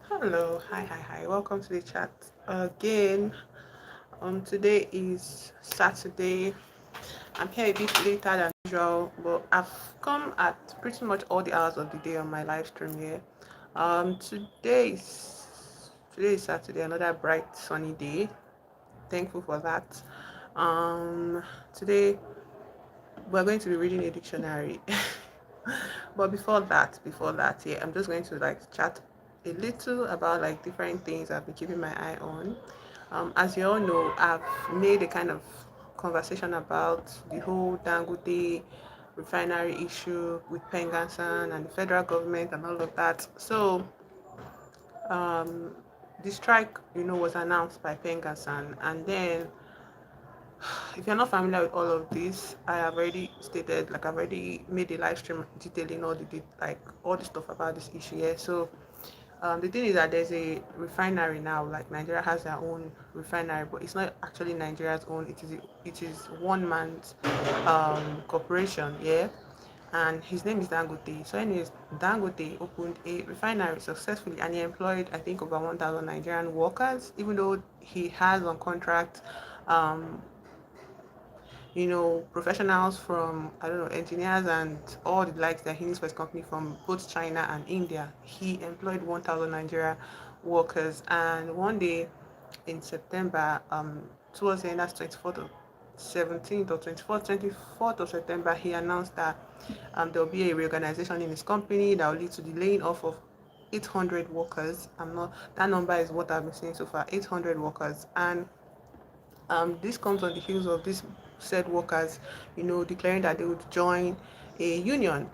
Hello, hi. Welcome to the chat again. Today is Saturday. I'm here a bit later than usual, but I've come at pretty much all the hours of the day on my live stream here. Today is Saturday, another bright sunny day. Thankful for that. Today we're going to be reading a dictionary. But before that, yeah, I'm just going to like chat a little about like different things I've been keeping my eye on. As you all know, I've made a kind of conversation about the whole Dangote refinery issue with Pengasan and the federal government and all of that. So um, the strike, was announced by Pengasan, and then if you're not familiar with all of this, I have already stated, like I've already made a live stream detailing like all the stuff about this issue here. So the thing is that there's a refinery now, like Nigeria has their own refinery, but it's not actually Nigeria's own. It is one man's corporation, yeah. And his name is Dangote. So, anyways, Dangote opened a refinery successfully, and he employed, I think, over 1,000 Nigerian workers. Even though he has on contract um, professionals from, I don't know, engineers and all the likes that he needs for his company from both China and India. He employed 1,000 Nigeria workers, and one day in September, towards the end, that's 24th of 17th or 24th of September, he announced that there will be a reorganization in his company that will lead to the laying off of 800 workers. That number is what I've been seeing so far, 800 workers. And this comes on the heels of these said workers, declaring that they would join a union,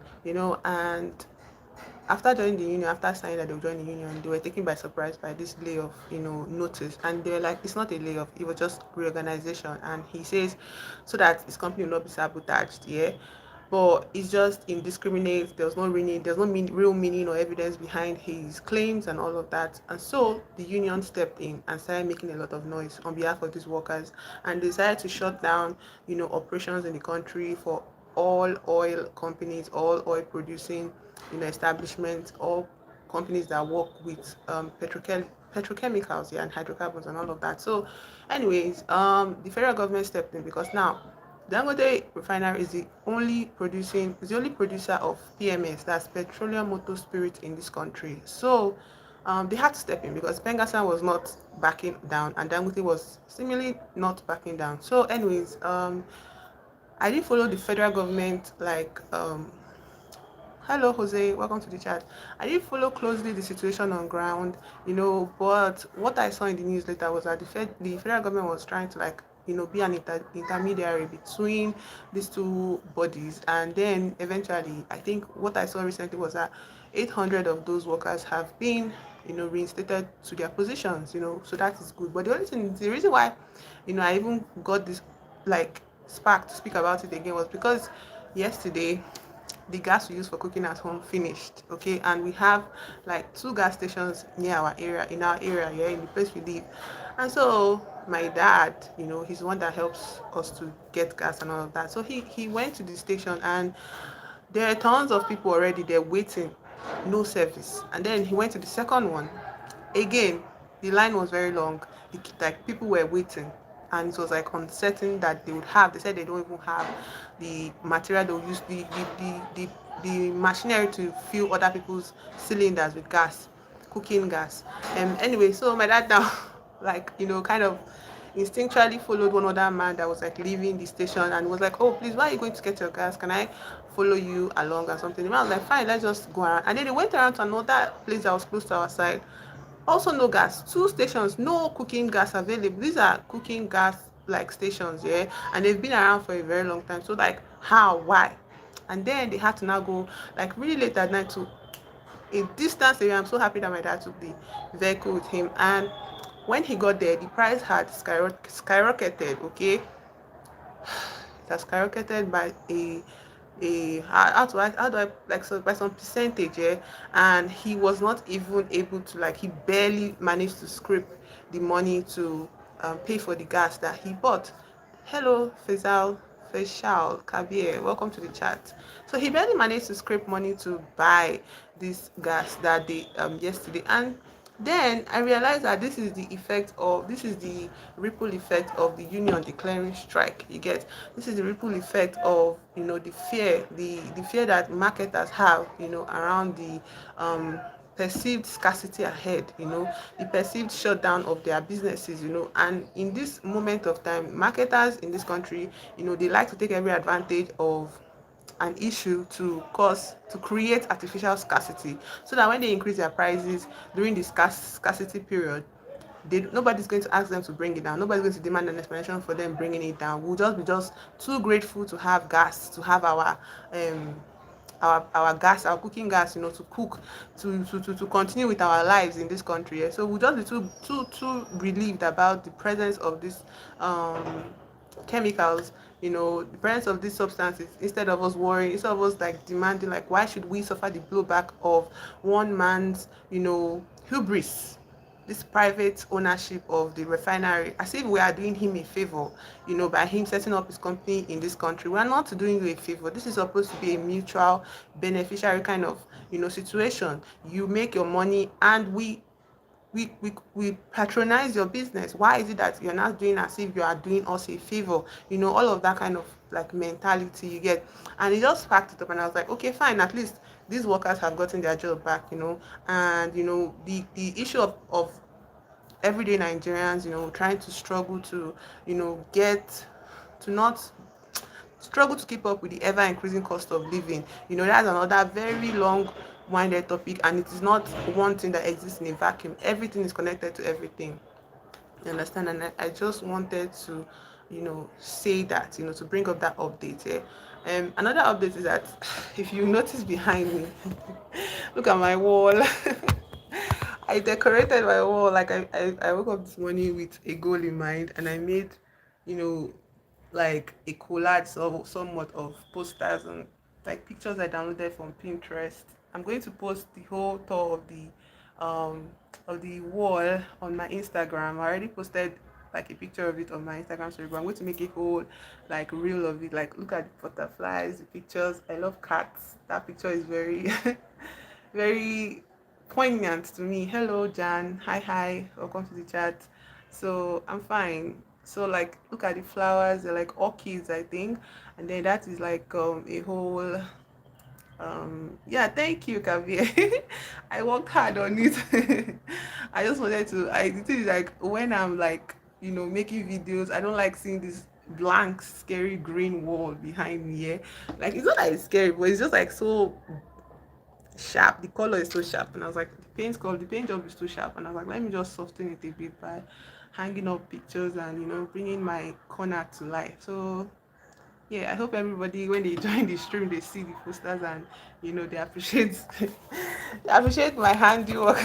and after joining the union, after signing that they would join the union, they were taken by surprise by this layoff, notice. And they were like, it's not a layoff, it was just reorganization. And he says, so that his company will not be sabotaged, yeah. But it's just indiscriminate. There's no real meaning or evidence behind his claims and all of that. And so the union stepped in and started making a lot of noise on behalf of these workers, and decided to shut down, operations in the country for all oil companies, all oil producing, establishments, all companies that work with petrochemicals, yeah, and hydrocarbons and all of that. So, anyways, the federal government stepped in because now Dangote Refinery is the only producer of PMS, that's petroleum motor spirit, in this country. So they had to step in because Pengasan was not backing down and Dangote was seemingly not backing down. So, anyways, I didn't follow the federal government like hello, Jose. Welcome to the chat. I didn't follow closely the situation on ground, but what I saw in the newsletter was that the federal government was trying to like, be an intermediary between these two bodies, and then eventually, I think what I saw recently was that 800 of those workers have been, reinstated to their positions, so that is good. But the reason why, I even got this like spark to speak about it again was because yesterday the gas we use for cooking at home finished, okay, and we have like two gas stations near our area here in the place we live. And so my dad, he's the one that helps us to get gas and all of that, so he went to the station, and there are tons of people already there waiting, no service. And then he went to the second one again, the line was very long. Like people were waiting, and it was like uncertain that they said they don't even have the material they'll use, the machinery to fill other people's cylinders with gas, cooking gas. Anyway, so my dad now like, kind of instinctually followed one other man that was like leaving the station and was like, oh please, why are you going to get your gas, can I follow you along or something? The man was like, fine, let's just go around. And then they went around to another place that was close to our side, also no gas, two stations, no cooking gas available. These are cooking gas like stations, yeah, and they've been around for a very long time. So like, how, why? And then they had to now go like really late at night to a distance area. I'm so happy that my dad took the vehicle with him. And when he got there, the price had skyrocketed, okay. It has skyrocketed by how do I like, so by some percentage, yeah. And he was not even able to, like, he barely managed to scrape the money to pay for the gas that he bought. Hello, official Kabir, welcome to the chat. So he barely managed to scrape money to buy this gas that day yesterday, and then I realized that this is the ripple effect of the union declaring strike. You get, this is the ripple effect of, you know, the fear that marketers have, you know, around the perceived scarcity ahead, you know, the perceived shutdown of their businesses, you know. And in this moment of time, marketers in this country, you know, they like to take every advantage of an issue to create artificial scarcity, so that when they increase their prices during the scarcity period, nobody's going to ask them to bring it down. Nobody's going to demand an explanation for them bringing it down. We'll just be just too grateful to have gas, to have um our gas, our cooking gas, you know, to cook, to continue with our lives in this country. Yeah? So we'll just be too relieved about the presence of this um chemicals, you know, the presence of these substances, instead of us worrying, instead of us like demanding, like, why should we suffer the blowback of one man's, you know, hubris, this private ownership of the refinery, as if we are doing him a favor, you know, by him setting up his company in this country. We are not doing you a favor. This is supposed to be a mutual beneficiary kind of, you know, situation. You make your money and we patronize your business. Why is it that you're not doing as if you are doing us a favor? You know, all of that kind of like mentality you get. And it just packed it up, and I was like, okay, fine, at least these workers have gotten their job back, you know. And you know, the issue of everyday Nigerians, you know, trying to struggle to, you know, get to not struggle to keep up with the ever increasing cost of living. You know, that's another very long winded topic, and it is not one thing that exists in a vacuum. Everything is connected to everything. You understand? And I just wanted to, you know, say that, you know, to bring up that update. Yeah. Another update is that if you notice behind me, look at my wall. I decorated my wall. Like I woke up this morning with a goal in mind, and I made, you know, like a collage of somewhat of posters and like pictures I downloaded from Pinterest. I'm going to post the whole tour um of the wall on my Instagram. I already posted like a picture of it on my Instagram story, but I'm going to make a whole like reel of it. Like, look at the butterflies, the pictures. I love cats. That picture is very very poignant to me. Hello, Jan. Hi. Welcome to the chat. So I'm fine. So like, look at the flowers. They're like orchids, I think. And then that is like a whole yeah, thank you, Kavir. I worked hard on it. I just wanted to. The thing is, like, when I'm like, you know, making videos, I don't like seeing this blank scary green wall behind me. Yeah, like, it's not that it's scary, but it's just like so sharp. The color is so sharp, and I was like, the paint job is too sharp, and I was like, let me just soften it a bit by hanging up pictures and, you know, bringing my corner to life. So yeah, I hope everybody, when they join the stream, they see the posters and, you know, they appreciate they appreciate my handiwork.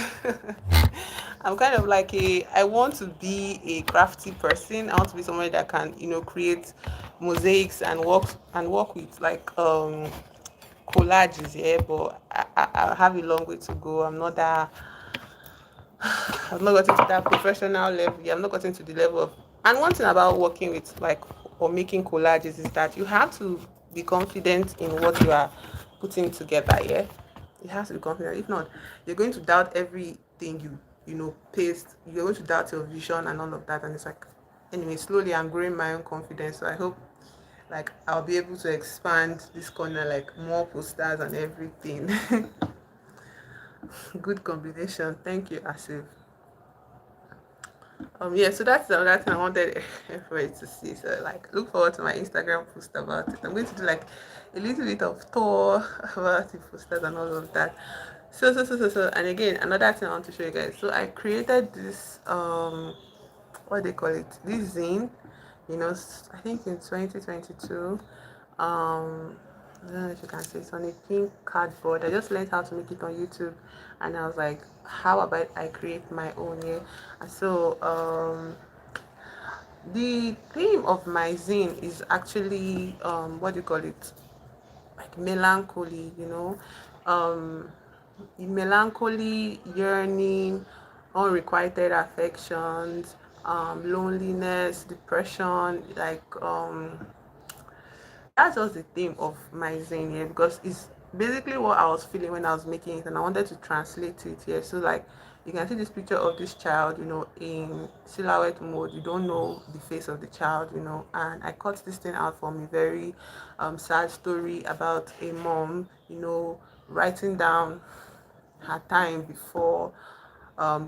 I'm kind of like I want to be a crafty person. I want to be somebody that can, you know, create mosaics and work with like collages. Yeah, but I have a long way to go. I've not gotten to that professional level. Yeah, I've not gotten to the level of. And one thing about working with like or making collages is that you have to be confident in what you are putting together. Yeah, you have to be confident. If not, you're going to doubt everything you know paste. You're going to doubt your vision and all of that. And it's like, anyway, slowly I'm growing my own confidence. So I hope like I'll be able to expand this corner, like more posters and everything. Good combination. Thank you, Asif. Yeah, so that's the other thing I wanted everybody to see. So like, look forward to my Instagram post about it. I'm going to do like a little bit of tour about the posters and all of that. So and again, another thing I want to show you guys. So I created this what they call it, this zine, you know, I think in 2022. I don't know if you can see, it's on a pink cardboard. I just learned how to make it on YouTube, and I was like, how about I create my own here? And so the theme of my zine is actually what do you call it, like melancholy, you know, um melancholy, yearning, unrequited affections, loneliness, depression, like that's just the theme of my zine here, because it's basically what I was feeling when I was making it, and I wanted to translate it here. So like you can see this picture of this child, in silhouette mode. You don't know the face of the child, and I cut this thing out from a very sad story about a mom, writing down her time before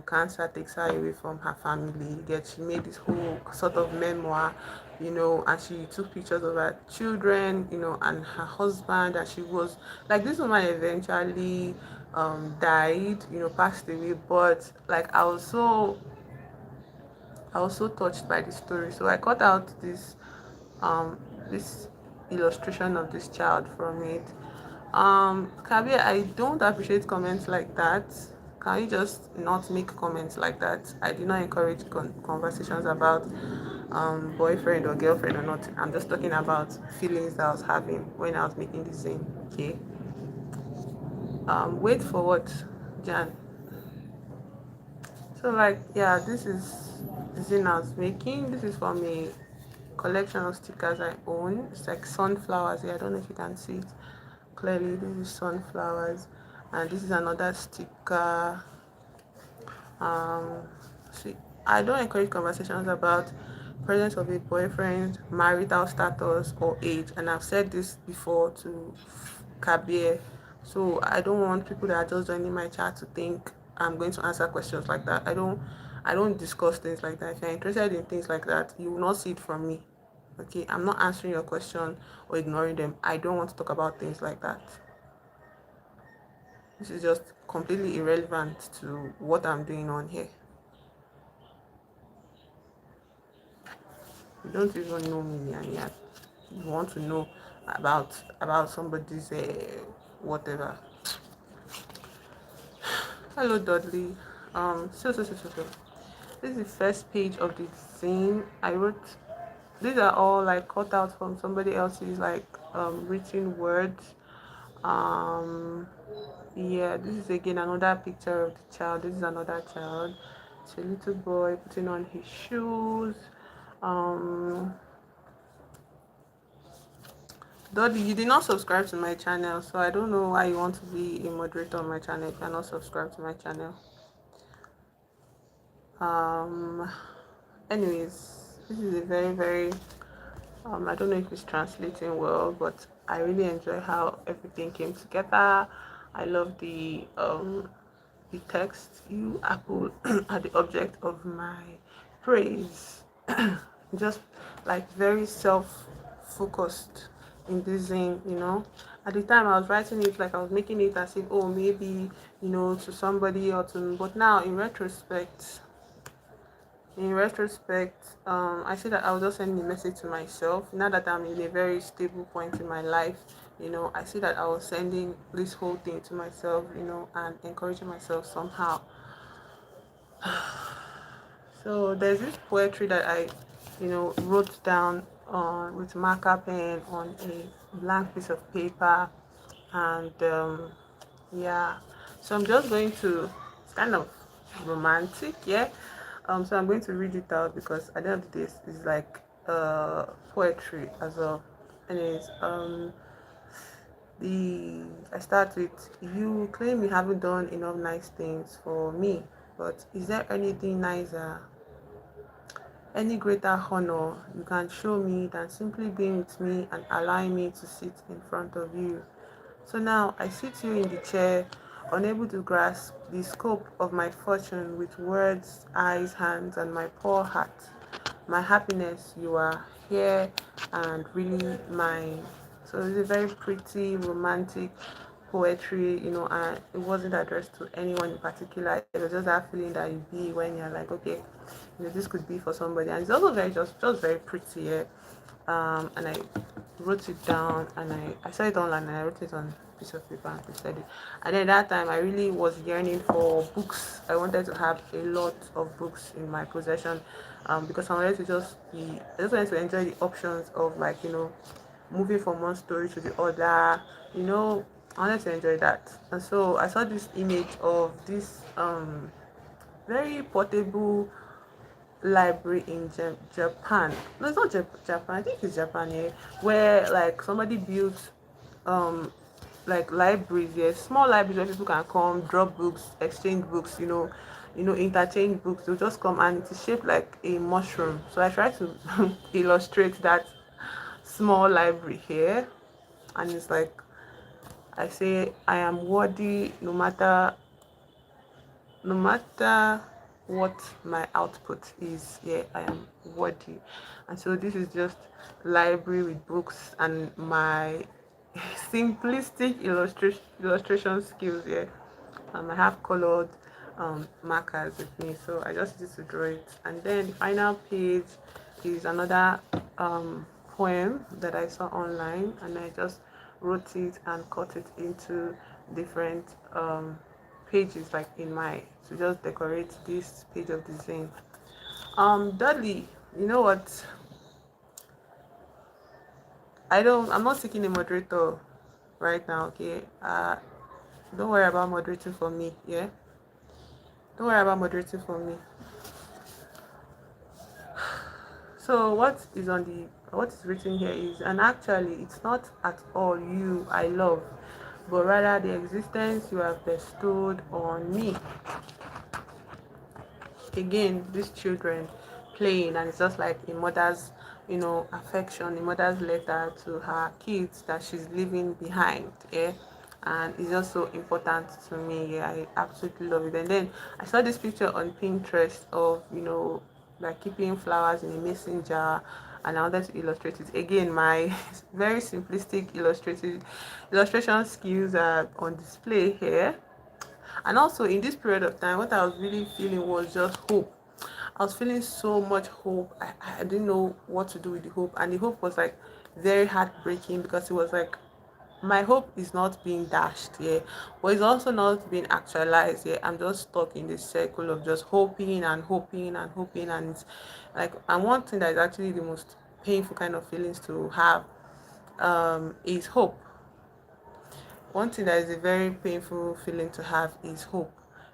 cancer takes her away from her family. Yet she made this whole sort of memoir, and she took pictures of her children, and her husband. And she was like, this woman eventually died, passed away. But like, I was so touched by the story. So I cut out um this illustration of this child from it. Kabir, I don't appreciate comments like that. Can you just not make comments like that? I do not encourage conversations about boyfriend or girlfriend or not. I'm just talking about feelings that I was having when I was making this thing. Okay. Wait for what, Jan? So like, yeah, this is the thing I was making. This is from a collection of stickers I own. It's like sunflowers here. I don't know if you can see it clearly. This is sunflowers, and this is another sticker. um See, I don't encourage conversations about presence of a boyfriend, marital status, or age, and I've said this before to Kabir. So I don't want people that are just joining my chat to think I'm going to answer questions like that. I don't discuss things like that. If you're interested in things like that, you will not see it from me. Okay, I'm not answering your question or ignoring them. I don't want to talk about things like that. This is just completely irrelevant to what I'm doing on here. You don't even know me, and yet you want to know about somebody's whatever. Hello, Dudley. So. This is the first page of the zine. I wrote. These are all like cut out from somebody else's like written words. Um, yeah, this is again another picture of the child. This is another child. It's a little boy putting on his shoes. Um, Doddy, you did not subscribe to my channel, so I don't know why you want to be a moderator on my channel if you're not subscribed to my channel. Um, Anyways, this is a very, very, I don't know if it's translating well, but I really enjoy how everything came together. I love the text. You, Apple, are the object of my praise. Just like very self-focused in this thing. At the time I was writing it, like I was making it as if, oh, maybe, to somebody or to, but now in retrospect, I see that I was just sending a message to myself. Now that I'm in a very stable point in my life, I see that I was sending this whole thing to myself, and encouraging myself somehow. So there's this poetry that I, wrote down on with marker pen on a blank piece of paper, and yeah. So I'm just going to. It's kind of romantic, yeah. So I'm going to read it out because at the end of the day, it's like poetry as well. Anyways, the I start with, you claim you haven't done enough nice things for me, but is there anything nicer, any greater honor you can show me than simply being with me and allowing me to sit in front of you? So now I sit you in the chair, unable to grasp the scope of my fortune with words, eyes, hands, and my poor heart. My happiness, you are here and really mine. So it's a very pretty, romantic poetry, and it wasn't addressed to anyone in particular. It was just that feeling that you be when you're like, okay, this could be for somebody. And it's also very just very pretty, yeah. And I wrote it down, and I saw it online, and I wrote it on a piece of paper and pasted it. And then that time I really was yearning for books. I wanted to have a lot of books in my possession, because I just wanted to enjoy the options of, like, moving from one story to the other. I wanted to enjoy that. And so I saw this image of this very portable library in Japan. No, it's not Japan. I think it's Japan, yeah, where like somebody built um like libraries, yeah, small libraries where people can come, drop books, exchange books, interchange books. They'll just come and it is shaped like a mushroom. So I try to illustrate that small library here, and it's like I say I am worthy no matter what my output is. Yeah, I am worthy. And so this is just library with books and my simplistic illustration skills. Yeah, I have colored markers with me, so I just used to draw it. And then the final page is another poem that I saw online, and I just wrote it and cut it into different pages, like in my, to just decorate this page of the zine. Dudley, you know what, I'm not seeking a moderator right now, okay? Don't worry about moderating for me, yeah, don't worry about moderating for me. So what is written here is, and actually it's not at all you I love, but rather the existence you have bestowed on me. Again, these children playing, and it's just like a mother's affection, a mother's letter to her kids that she's leaving behind, yeah. And it's just so important to me, yeah. I absolutely love it. And then I saw this picture on Pinterest of like keeping flowers in a mason jar, and I wanted to illustrate it. Again, my very simplistic illustration skills are on display here. And also in this period of time, what I was really feeling was just hope. I was feeling so much hope. I didn't know what to do with the hope, and the hope was like very heartbreaking, because it was like my hope is not being dashed, yeah, but it's also not being actualized, yeah. I'm just stuck in this circle of just hoping and hoping and hoping, and it's like, and one thing that is actually the most painful kind of feelings to have is hope. One thing that is a very painful feeling to have is hope,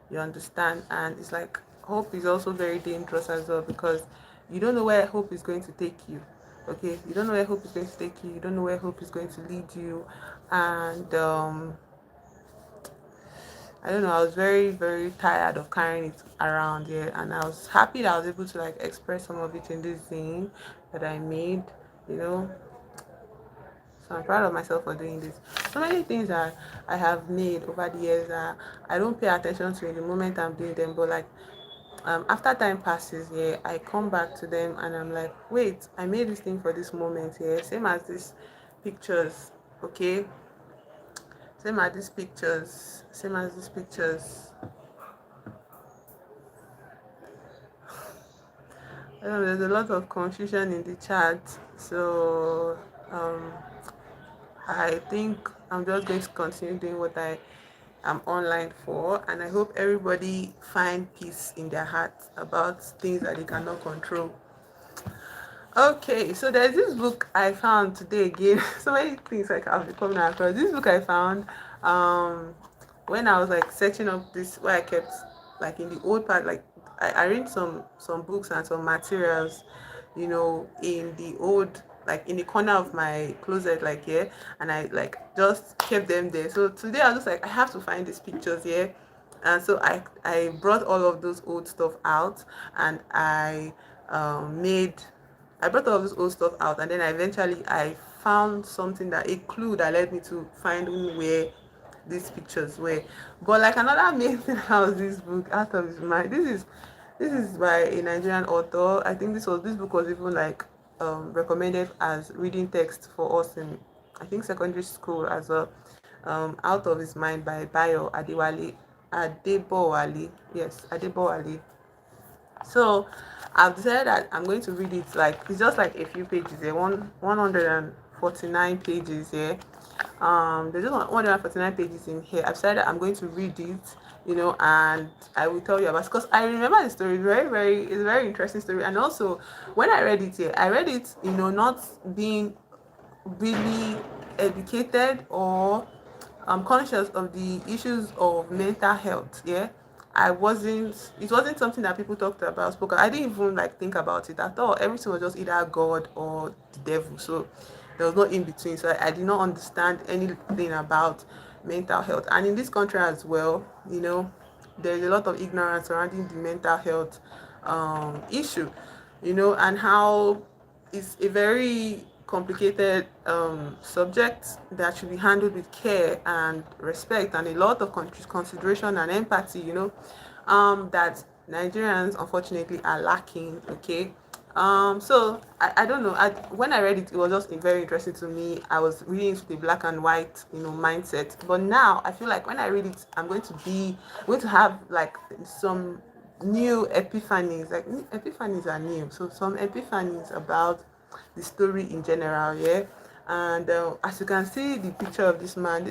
you understand. And it's like hope is also very dangerous as well, because you don't know where hope is going to take you. Okay, you don't know where hope is going to take you, you don't know where hope is going to lead you. And I don't know, I was very very tired of carrying it around here, and I was happy that I was able to like express some of it in this thing that I made, you know. So I'm proud of myself for doing this. So many things that I have made over the years that I don't pay attention to in the moment I'm doing them, but like after time passes, yeah, I come back to them and I'm like, wait, I made this thing for this moment, yeah. Same as these pictures, okay. Same as these pictures. I don't know, there's a lot of confusion in the chat, so um I think I'm just going to continue doing what I am online for, and I hope everybody find peace in their hearts about things that they cannot control. Okay, so there's this book I found today again. So many things like I've been coming across. This book I found um when I was like searching up this, where I kept like in the old part, like I read some books and some materials, in the old, like in the corner of my closet, like here, and I like just kept them there. So today I was just like, I have to find these pictures here. And so I brought all of those old stuff out, and made I brought all of this old stuff out, and then I found something, that a clue that led me to find where these pictures were. But like another main thing was this book out of his mind. This is by a Nigerian author. I think this book was even like recommended as reading text for us in, I think, secondary school as well. Out of His Mind by Bayo Adebowale. Yes, Adebowale. So I've decided that I'm going to read it. Like, it's just like a few pages here, 149 pages here. There's just 149 pages in here. I've decided that I'm going to read it, and I will tell you about it, because I remember the story very very. It's a very interesting story. And also, when I read it here, I read it, not being really educated or conscious of the issues of mental health, yeah. it wasn't something that people talked about, spoke. I didn't even like think about it at all. Everything was just either God or the devil. So there was no in between. So I did not understand anything about mental health. And in this country as well, there's a lot of ignorance surrounding the mental health issue, and how it's a very complicated subject that should be handled with care and respect and a lot of consideration and empathy, that Nigerians unfortunately are lacking. Okay. So I don't know. When I read it, it was just very interesting to me. I was reading it with a black and white, mindset. But now I feel like when I read it, I'm going to have like some new epiphanies. Like epiphanies are new. So some epiphanies about the story in general. Yeah. And as you can see, the picture of this man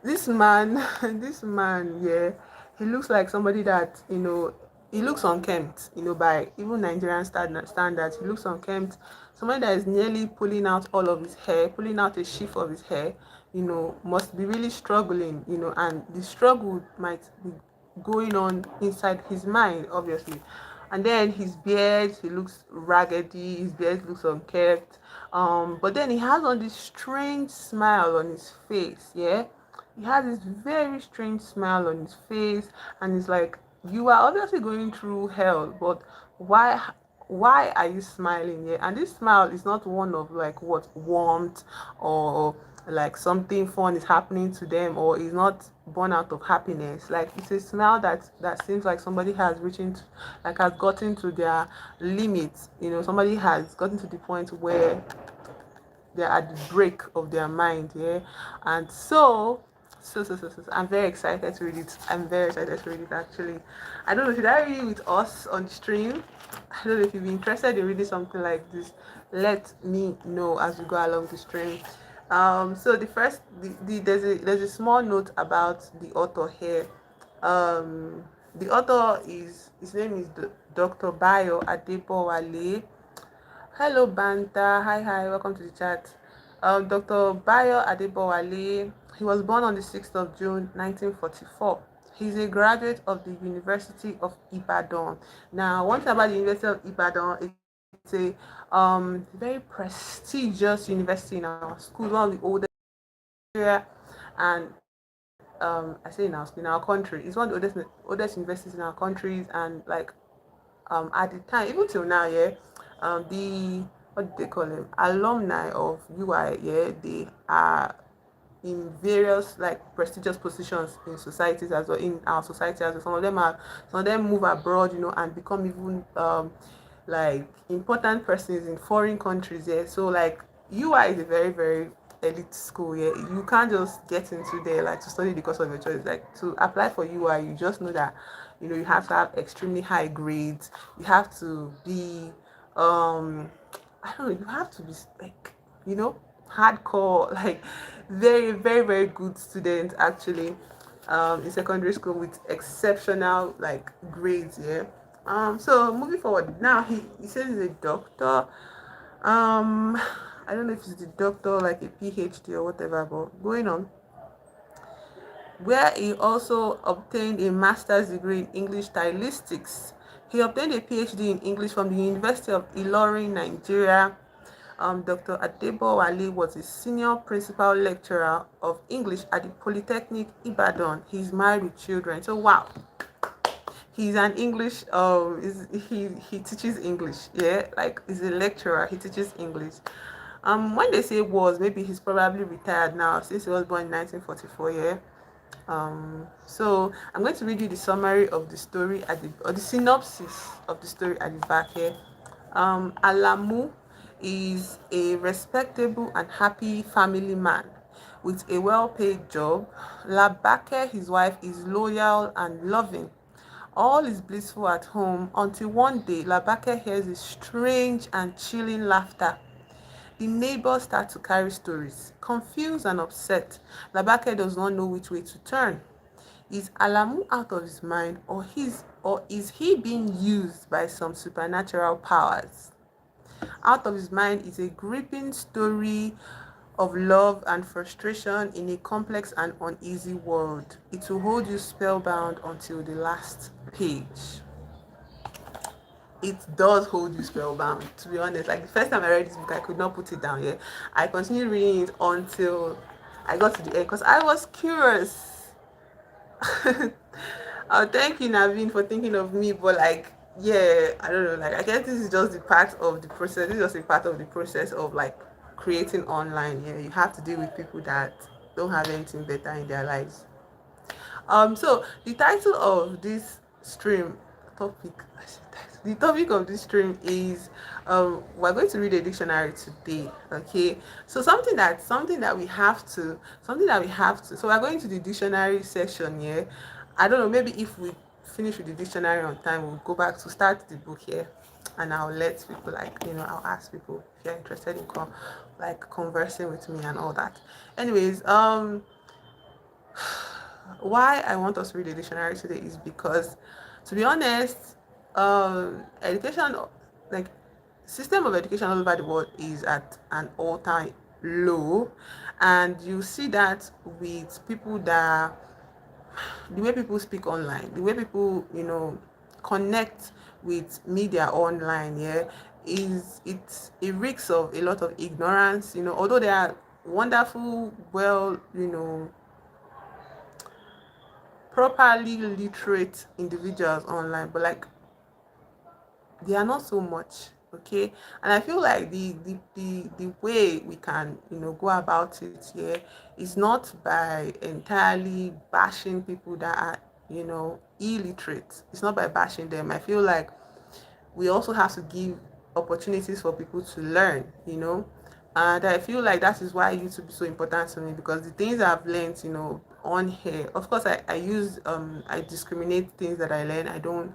this man, yeah, he looks like somebody that, he looks unkempt, by even Nigerian standards. He looks unkempt, somebody that is nearly pulling out all of his hair, pulling out a sheaf of his hair, must be really struggling, and the struggle might be going on inside his mind, obviously. And then his beard, he looks raggedy, his beard looks unkempt, but then he has on this strange smile on his face. Yeah, he has this very strange smile on his face, and it's like, you are obviously going through hell, but why are you smiling? Yeah, and this smile is not one of like what warmth or like something fun is happening to them, or is not born out of happiness. Like, it's a smile that seems like somebody has reaching to, like, has gotten to their limits. Somebody has gotten to the point where they're at the break of their mind. Yeah. And so I'm very excited to read it. I'm very excited to read it, actually. I don't know, should I read it with us on the stream? I don't know if you'd be interested in reading something like this. Let me know as we go along the stream. So the first there's a small note about the author here. The author is his name is Dr. Bayo Adebowale. Hello, Banta. Hi, welcome to the chat. Dr. Bayo Adebowale, he was born on the 6th of June, 1944. He's a graduate of the University of Ibadan. Now, one thing about the University of Ibadan, it's a very prestigious university in our school, one of the oldest area, and I say in our country. It's one of the oldest universities in our countries, and like at the time, even till now, yeah, the what do they call them? Alumni of UI, yeah, they are in various like prestigious positions in societies as well, in our society as well. Some of them move abroad, and become even like important persons in foreign countries. Yeah, so like UI is a very very elite school. Yeah, you can't just get into there like to study the course of your choice. Like, to apply for UI, you just know that you have to have extremely high grades. You have to be I don't know, you have to be like, hardcore, like very very very good student, actually, in secondary school with exceptional like grades. Yeah. So moving forward, now he says he's a doctor. I don't know if he's a doctor, like a PhD or whatever, but going on, where he also obtained a master's degree in English stylistics. He obtained a PhD in English from the University of Ilorin, Nigeria. Dr. Adebowale was a senior principal lecturer of English at the Polytechnic Ibadan. He's married with children. So wow, he's an English. He teaches English. Yeah, like he's a lecturer. He teaches English. When they say was, maybe he's probably retired now since he was born in 1944. Yeah. So I'm going to read you the summary of the story or the synopsis of the story at the back here. Alamu is a respectable and happy family man with a well-paid job. Labake, his wife, is loyal and loving. All is blissful at home until one day Labake hears a strange and chilling laughter. The neighbors start to carry stories. Confused and upset, Labake does not know which way to turn. Is Alamu out of his mind, or is he being used by some supernatural powers? Out of His Mind is a gripping story of love and frustration in a complex and uneasy world. It will hold you spellbound until the last page. It does hold you spellbound, to be honest. Like the first time I read this book, I could not put it down. Yeah, I continued reading it until I got to the end because I was curious. Thank you, Naveen, for thinking of me. But like, yeah, I don't know. Like, I guess this is just the part of the process. This is just a part of the process of like creating online. Yeah, you have to deal with people that don't have anything better in their lives. So the title of this stream topic, the topic of this stream is we're going to read a dictionary today. Okay, so something that we have to. So we're going to the dictionary section here. I don't know. Maybe if we finish with the dictionary on time, we'll go back to start the book here, and I'll let people I'll ask people if you're interested in conversing with me and all that. Anyways, why I want us to read the dictionary today is because, to be honest, education, like system of education all over the world is at an all-time low, and you see that with people that the way people speak online, the way people connect with media online, yeah, it reeks of a lot of ignorance. Although they are wonderful, well, properly literate individuals online, but like they are not so much. Okay, and I feel like the way we can go about it here is not by entirely bashing people that are illiterate. It's not by bashing them. I feel like we also have to give opportunities for people to learn. And I feel like that is why YouTube is so important to me, because the things I've learned, on here, of course, I discriminate things that I learn. I don't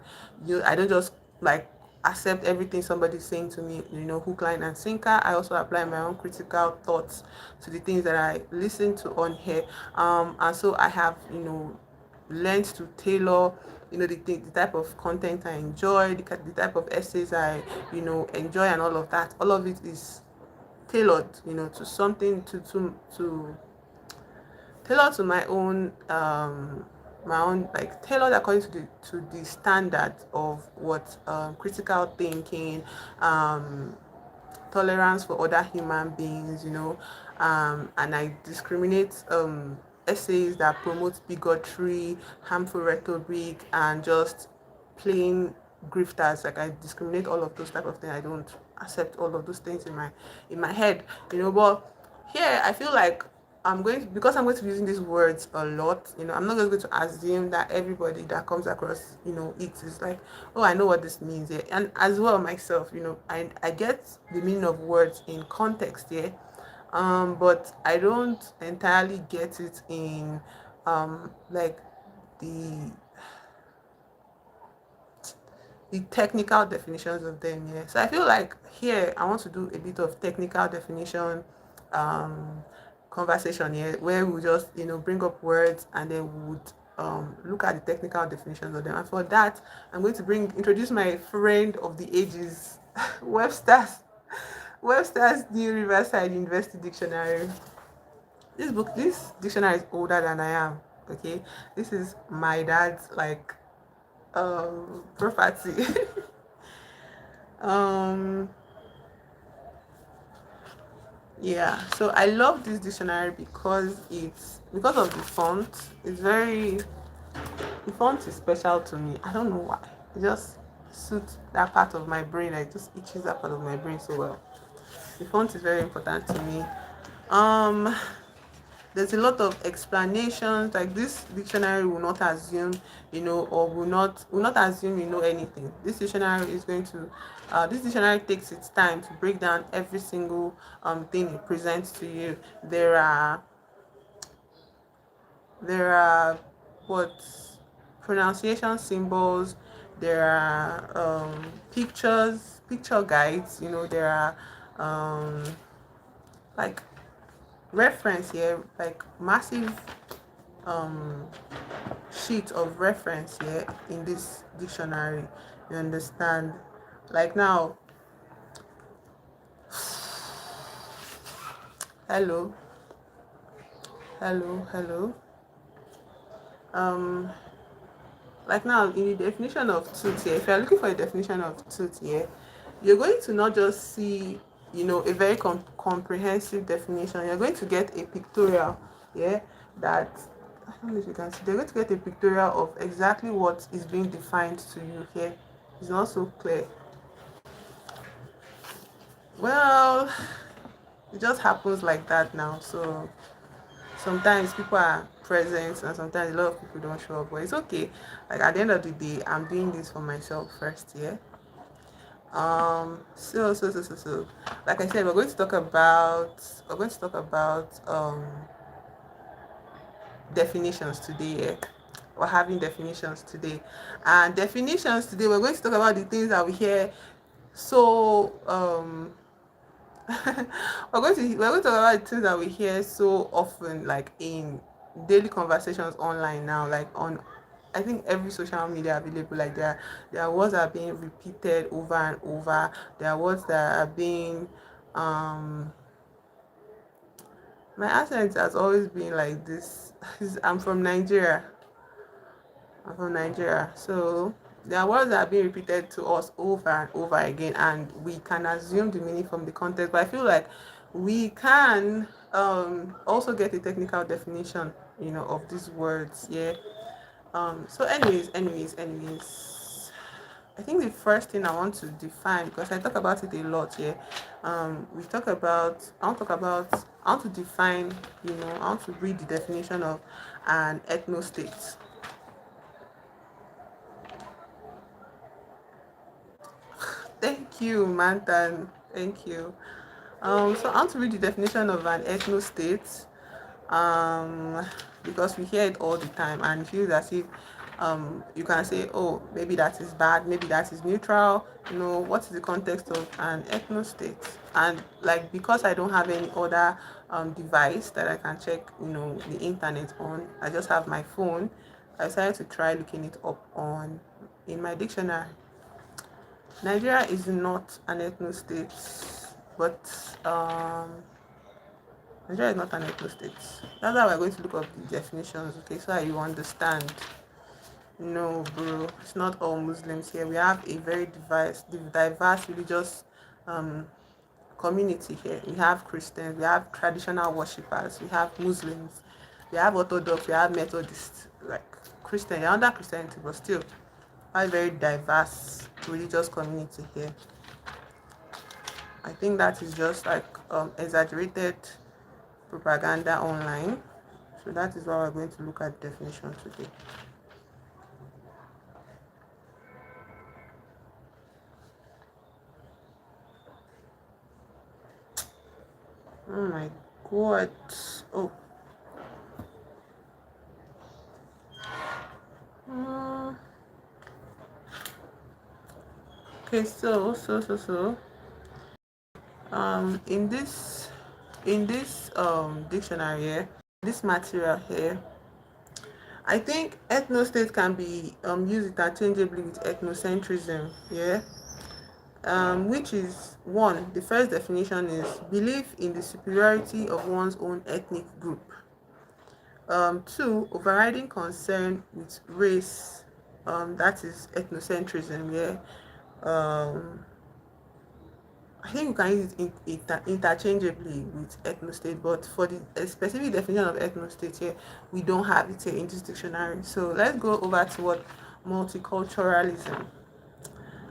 just like accept everything somebody's saying to me, hook, line, and sinker. I also apply my own critical thoughts to the things that I listen to on here. And so I have, learned to tailor the type of content I enjoy, the type of essays I enjoy, and all of that. All of it is tailored to something to tailored to my own, like tailored according to the standard of what critical thinking, tolerance for other human beings, and I discriminate essays that promote bigotry, harmful rhetoric, and just plain grifters. Like, I discriminate all of those type of things. I don't accept all of those things in my head, but here I feel like because I'm going to be using these words a lot. I'm not just going to assume that everybody that comes across it is like, oh, I know what this means here. And as well myself, I get the meaning of words in context here, but I don't entirely get it in like the technical definitions of them. Yeah, so I feel like here I want to do a bit of technical definition um conversation here, where we just bring up words, and then we would look at the technical definitions of them. And for that, I'm going to introduce my friend of the ages, Webster's New Riverside University Dictionary. This dictionary is older than I am. Okay, this is my dad's property. um yeah, so I love this dictionary because of the font. The font is special to me. I don't know why. It just suits that part of my brain. It just itches that part of my brain so well. The font is very important to me. um there's a lot of explanations. Like, this dictionary will not assume or will not assume anything. This dictionary takes its time to break down every single thing it presents to you. There are what pronunciation symbols. There are picture guides. There are like reference here, like massive um sheet of reference here in this dictionary. You understand? Hello, hello, hello. Um, like now in the definition of truth here, if you're looking for a definition of truth here, you're going to not just see, a very comprehensive definition. You're going to get a pictorial, yeah, that I don't know if you can see. They're going to get a pictorial of exactly what is being defined to you here. It's not so clear. Well, it just happens like that now. So sometimes people are present and sometimes a lot of people don't show up, but it's okay. Like at the end of the day, I'm doing this for myself first, yeah. So like I said, we're going to talk about definitions today, yeah. We're having definitions today, and definitions today we're going to talk about the things that we hear. So we're going to talk about the things that we hear so often, like in daily conversations online now, like on I think every social media available. Like there are words that are being repeated over and over. There are words that are being my accent has always been like this. I'm from Nigeria. So there are words that are being repeated to us over and over again, and we can assume the meaning from the context. But I feel like we can also get a technical definition, of these words. Yeah. So, anyways. I think the first thing I want to define, because I talk about it a lot here. We talk about. I want to talk about. I want to define. I want to read the definition of an ethno state. Thank you, Mantan. Thank you. So I want to read the definition of an ethno state, um, because we hear it all the time and it feels as if you can say, oh, maybe that is bad, maybe that is neutral. What is the context of an ethno state? And like because I don't have any other device that I can check, the internet on, I just have my phone. I decided to try looking it up on in my dictionary. Nigeria is not an ethno state, but Nigeria is not an ethno state. That's why we're going to look up the definitions, okay, so that you understand. No, bro, it's not all Muslims here. We have a very diverse religious um, community here. We have Christians, we have traditional worshippers, we have Muslims, we have Orthodox, we have Methodists, like Christian, you're under Christianity, but still, a very diverse religious community here. I think that is just like exaggerated propaganda online. So that is why we're going to look at definition today. Oh my god. Oh. Mm. Okay, so in this dictionary here, this material here, I think ethnostate can be used interchangeably with ethnocentrism, yeah. Which is one, the first definition is belief in the superiority of one's own ethnic group. Two, overriding concern with race, that is ethnocentrism, yeah. Um, I think you can use it interchangeably with ethnostate, but for the specific definition of ethnostate here, we don't have it here in this dictionary. So let's go over to what multiculturalism.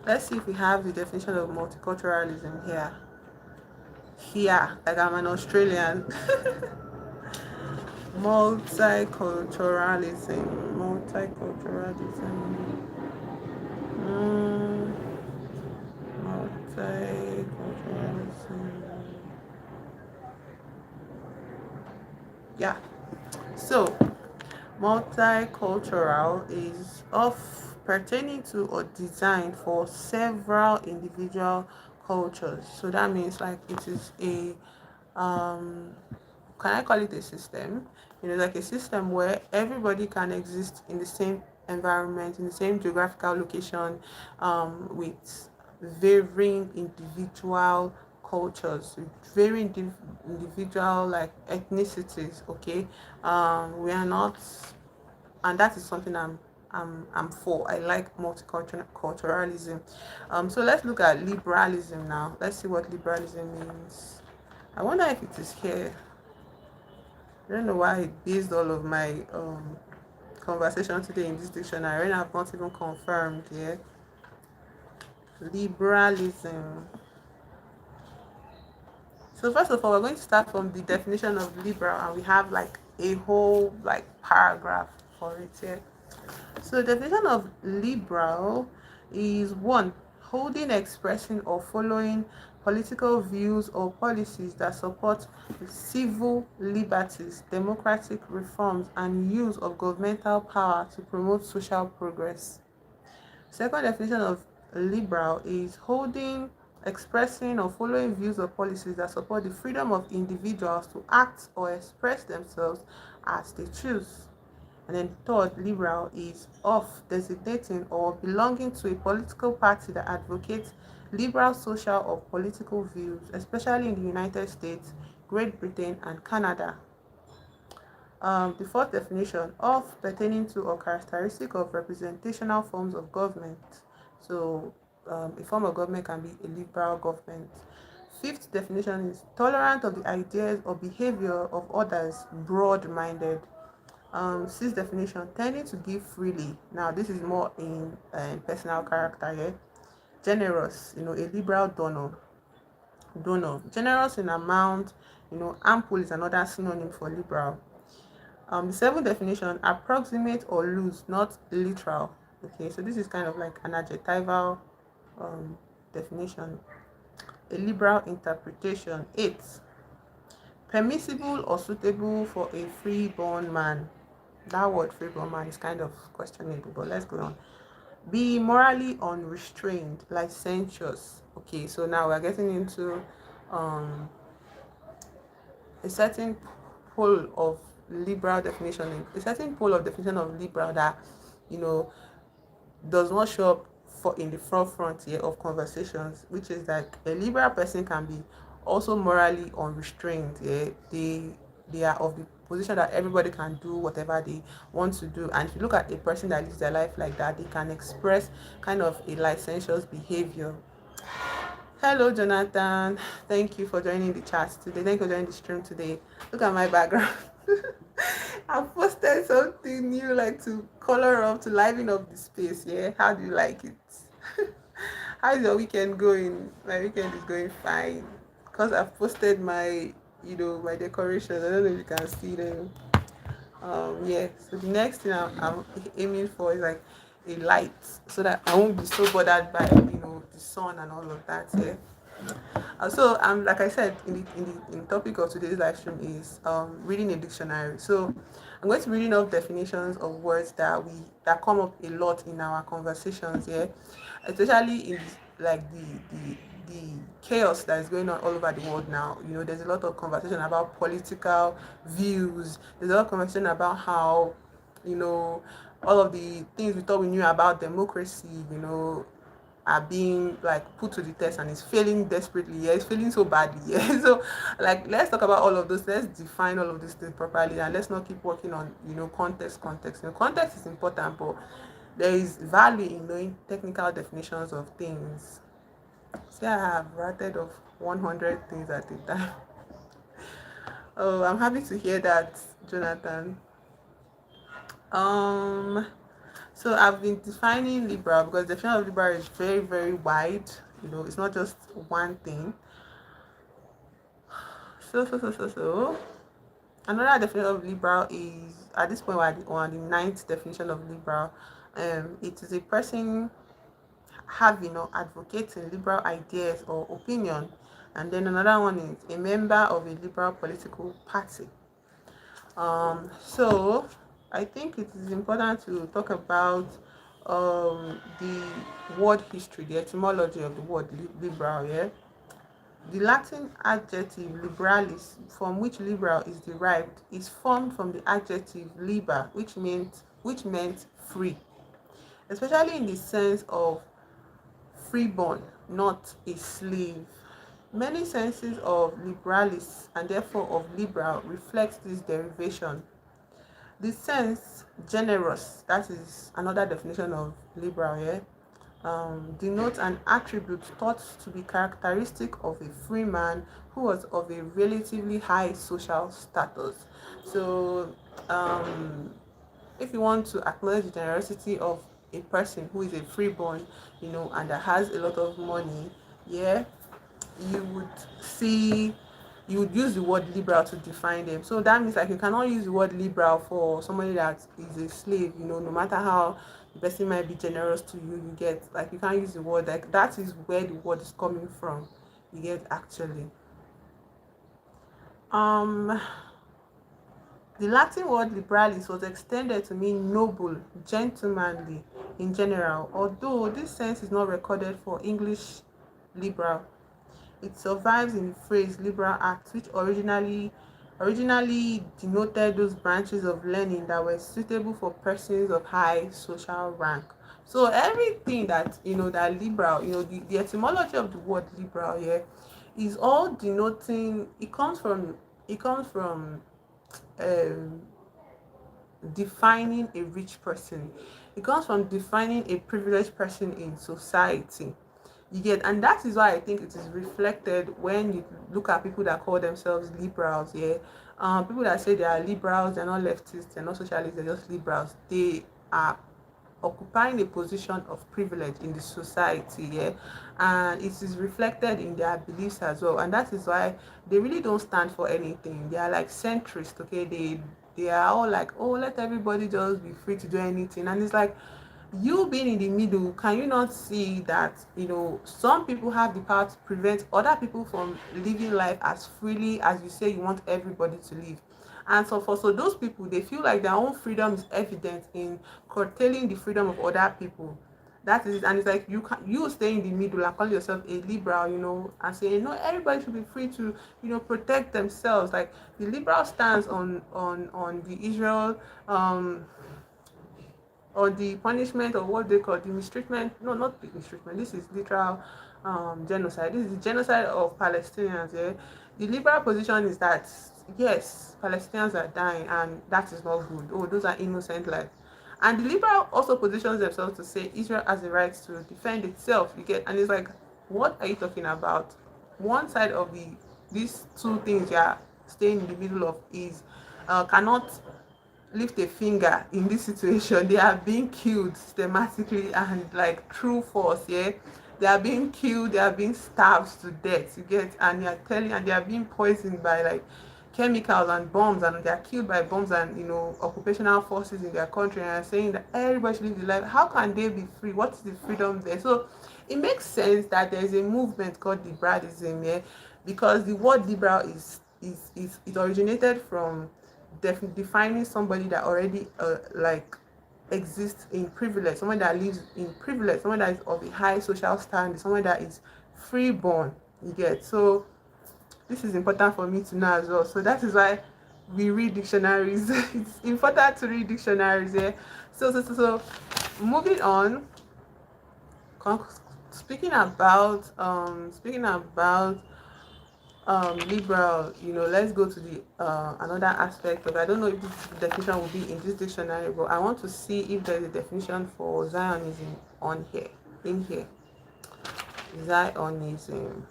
Let's see if we have the definition of multiculturalism here. Here, like I'm an Australian. Multiculturalism. Mm, multiculturalism. Yeah. So, multicultural is of pertaining to or designed for several individual cultures. So that means like it is a can I call it a system? Like a system where everybody can exist in the same environment, in the same geographical location, with varying individual cultures, with very individual like ethnicities. Okay, we are not, and that is something I'm for. I like multiculturalism. So let's look at liberalism now. Let's see what liberalism means. I wonder if it is here. I don't know why I based all of my conversation today in this dictionary and I've not even confirmed yet. Liberalism. So first of all, we're going to start from the definition of liberal, and we have like a whole like paragraph for it here. So the definition of liberal is one, holding, expressing, or following political views or policies that support civil liberties, democratic reforms, and use of governmental power to promote social progress. Second definition of liberal is holding, expressing, or following views or policies that support the freedom of individuals to act or express themselves as they choose. And then third, liberal is of, designating or belonging to a political party that advocates liberal social or political views, especially in the United States, Great Britain, and Canada. The fourth definition, of, pertaining to or characteristic of representational forms of government. So a form of government can be a liberal government. Fifth definition is tolerant of the ideas or behavior of others, broad-minded. Sixth definition, tending to give freely. Now this is more in personal character here. Generous, a liberal donor. Generous in amount, ample is another synonym for liberal. The seventh definition, approximate or loose, not literal. Okay, so this is kind of like an adjectival definition. A liberal interpretation. Eight, permissible or suitable for a free-born man. That word free-born man is kind of questionable, but let's go on. Be morally unrestrained, licentious. Okay, so now we're getting into a certain pole of liberal definition, a certain pole of definition of liberal that does not show up in the forefront here of conversations, which is like a liberal person can be also morally unrestrained. Yeah, they are of the position that everybody can do whatever they want to do, and if you look at a person that lives their life like that, they can express kind of a licentious behavior. Hello, Jonathan. Thank you for joining the chat today. Thank you for joining the stream today. Look at my background. I've posted something new, like to color up, to liven up the space. Yeah, how do you like it? How is your weekend going? My weekend is going fine because I've posted my, my decorations. I don't know if you can see them. Yeah. So the next thing I'm aiming for is like a light, so that I won't be so bothered by the sun and all of that. Yeah. So like I said, in topic of today's live stream is reading a dictionary. So I'm going to be reading off definitions of words that come up a lot in our conversations here, especially in like the chaos that is going on all over the world now. There's a lot of conversation about political views. There's a lot of conversation about how all of the things we thought we knew about democracy, are being like put to the test, and it's failing desperately. Yeah, it's failing so badly. Yeah. So like let's talk about all of those. Let's define all of these things properly, and let's not keep working on context. Context is important, but there is value in knowing technical definitions of things. See, I have ratted off 100 things at a time. Oh, I'm happy to hear that, Jonathan. So I've been defining liberal because the definition of liberal is very, very wide. It's not just one thing. So. Another definition of liberal is, at this point we're on the ninth definition of liberal. It is a person having or advocating liberal ideas or opinion. And then another one is a member of a liberal political party. So I think it is important to talk about the word history, the etymology of the word liberal. Yeah, the Latin adjective liberalis, from which liberal is derived, is formed from the adjective liber, which meant free, especially in the sense of freeborn, not a slave. Many senses of liberalis and therefore of liberal reflect this derivation. The sense generous, that is another definition of liberal here, denotes an attribute thought to be characteristic of a free man who was of a relatively high social status. So, if you want to acknowledge the generosity of a person who is a freeborn, and that has a lot of money, yeah, you would see you would use the word liberal to define them. So that means like you cannot use the word liberal for somebody that is a slave, no matter how the person might be generous to you, you get, like, you can't use the word, like, that is where the word is coming from, you get, actually. um the Latin word liberalis was extended to mean noble, gentlemanly in general, although this sense is not recorded for English liberal. It survives in the phrase liberal arts, which originally denoted those branches of learning that were suitable for persons of high social rank. So everything that that liberal, the etymology of the word liberal here is all denoting, it comes from um defining a rich person. It comes from defining a privileged person in society. You get, and that is why I think it is reflected when you look at people that call themselves liberals. Yeah, people that say they are liberals, they're not leftists, they're not socialists, they're just liberals. They are occupying a position of privilege in the society, yeah, and it is reflected in their beliefs as well. And that is why they really don't stand for anything. They are like centrist, okay? They are all like, oh, let everybody just be free to do anything. And it's like, you being in the middle, can you not see that some people have the power to prevent other people from living life as freely as you say you want everybody to live? And so those people, they feel like their own freedom is evident in curtailing the freedom of other people. That is it. And it's like, you stay in the middle and call yourself a liberal, and saying no, everybody should be free to protect themselves. Like, the liberal stance on the Israel, or the punishment, or what they call the mistreatment. No, not the mistreatment, this is literal genocide. This is the genocide of Palestinians. Yeah, the liberal position is that yes, Palestinians are dying and that is not good. Oh, those are innocent lives. And the liberal also positions themselves to say Israel has the right to defend itself. You get, and it's like, what are you talking about? One side of these two things you are staying in the middle of is cannot lift a finger in this situation. They are being killed systematically and like through force. Yeah, they are being killed, they are being starved to death, you get, and they are being poisoned by like chemicals and bombs, and they are killed by bombs and occupational forces in their country, and are saying that everybody should live the life. How can they be free? What is the freedom there? So it makes sense that there is a movement called liberalism, yeah, because the word liberal is it originated from defining somebody that already like exists in privilege, someone that lives in privilege, someone that is of a high social standing, someone that is freeborn, you get. So this is important for me to know as well. So that is why we read dictionaries. It's important to read dictionaries, yeah. So moving on, con- speaking about liberal, let's go to the another aspect of, I don't know if this definition will be in this dictionary, but I want to see if there's a definition for Zionism on here, in here. Zionism.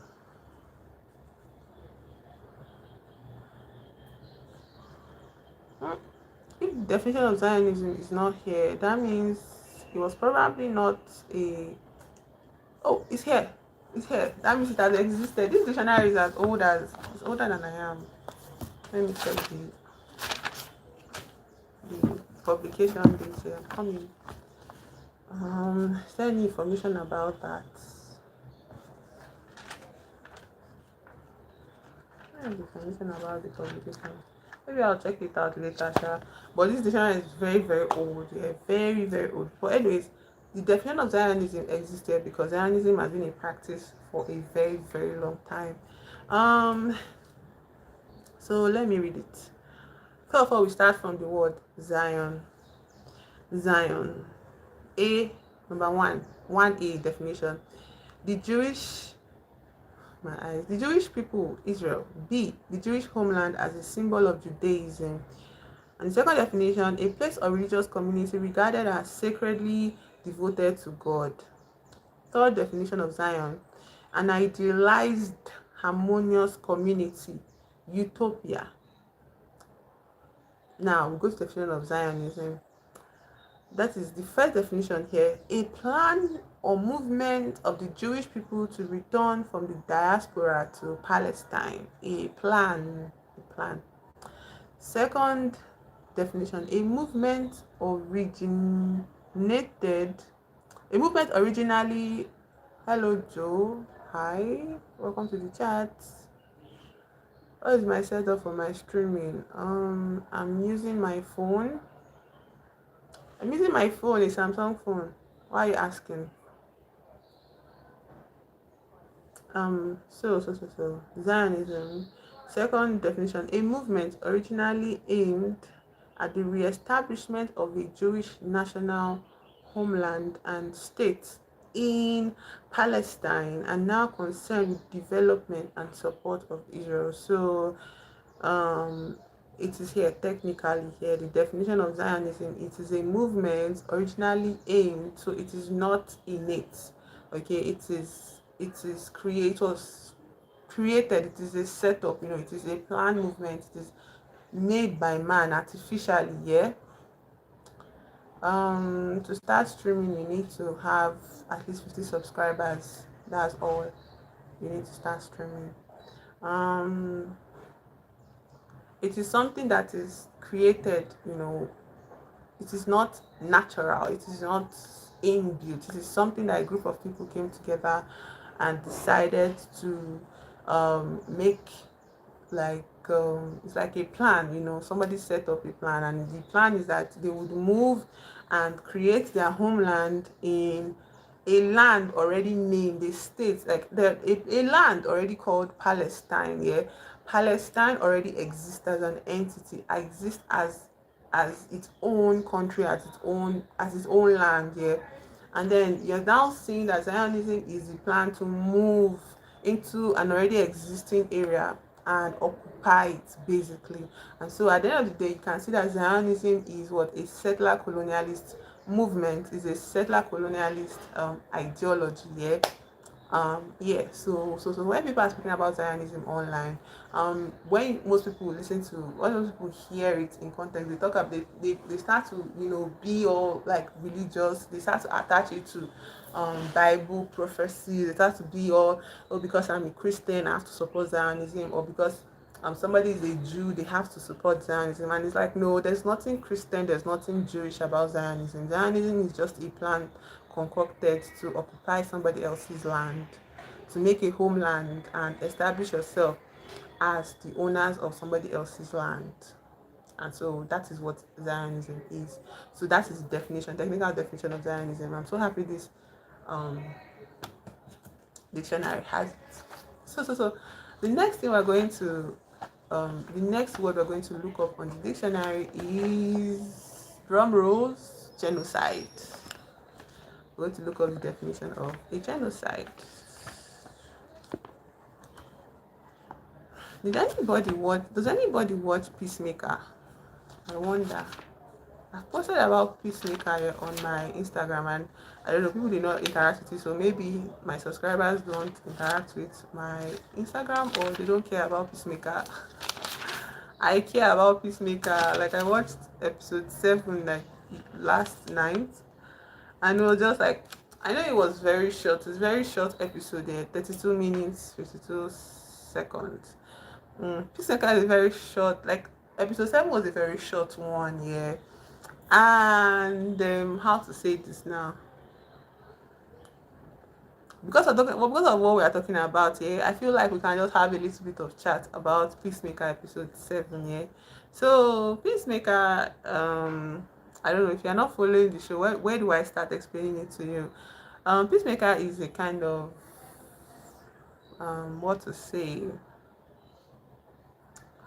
Hmm. If the definition of Zionism is not here, that means it was probably not a. Oh, it's here. It's here. That means it has existed. This dictionary is as old as it's older than I am. Let me check the publication dates here. Coming. Is there any information about that? Any information about the publication? Maybe I'll check it out later, sha. But this dictionary is very, very old. Yeah, very, very old. But anyways, the definition of Zionism existed because Zionism has been a practice for a very, very long time. Um, so let me read it. First of all, we start from the word Zion. Zion. A number one, 1A definition. The Jewish My eyes. The Jewish people, Israel. B. The Jewish homeland as a symbol of Judaism. And the second definition, a place or religious community regarded as sacredly devoted to God. Third definition of Zion, an idealized, harmonious community, utopia. Now we go to the definition of Zionism. That is the first definition here, a plan or movement of the Jewish people to return from the diaspora to Palestine. A plan. A plan. Second definition, a movement originally. Hello Joe, hi, welcome to the chat. What is my setup for my streaming? I'm using my phone. A Samsung phone. Why are you asking? So Zionism. Second definition, a movement originally aimed at the re-establishment of a Jewish national homeland and state in Palestine, and now concerned with development and support of Israel. So um it is here technically here the definition of Zionism. It is a movement originally aimed, so it is not innate. Okay, it is created, it is a setup, it is a planned movement, it is made by man artificially. Yeah. To start streaming you need to have at least 50 subscribers. That's all you need to start streaming. It is something that is created, it is not natural, it is not inbuilt. It is something that a group of people came together and decided to make, like it's like a plan. Somebody set up a plan, and the plan is that they would move and create their homeland in a land already named, a state, like a land already called Palestine. Yeah, Palestine already exists as an entity, exists as its own country, as its own land. Yeah, and then you're now seeing that Zionism is the plan to move into an already existing area and occupy it basically. And so at the end of the day, you can see that Zionism is what a settler colonialist movement, is a settler colonialist ideology. Yeah. So when people are speaking about Zionism online, when most people listen to, when most people hear it in context, they talk about, they start to be all like religious. They start to attach it to Bible prophecy. They start to be all, oh, because I'm a Christian I have to support Zionism, or because somebody is a Jew they have to support Zionism. And it's like, no, there's nothing Christian, there's nothing Jewish about Zionism. Zionism is just a plan concocted to occupy somebody else's land, to make a homeland and establish yourself as the owners of somebody else's land. And so that is what Zionism is. So that is the definition, technical definition of Zionism. I'm so happy this dictionary has it. So the next thing we're going to the next word we're going to look up on the dictionary is, drum rolls, genocide. We're going to look up the definition of a genocide. Does anybody watch Peacemaker? I wonder. I've posted about Peacemaker on my Instagram, and I don't know, people did not interact with it, so maybe my subscribers don't interact with my Instagram, or they don't care about Peacemaker. I care about Peacemaker. Like, I watched episode 7 like last night, and it was just like, I know it was very short. It's a very short episode there, 32 minutes 52 seconds. Peacemaker is very short. Like, episode 7 was a very short one. Yeah. And how to say this now, because of what we are talking about. Yeah, I feel like we can just have a little bit of chat about Peacemaker episode 7. Yeah. So Peacemaker, I don't know, if you're not following the show, where do I start explaining it to you? Peacemaker is a kind of what to say,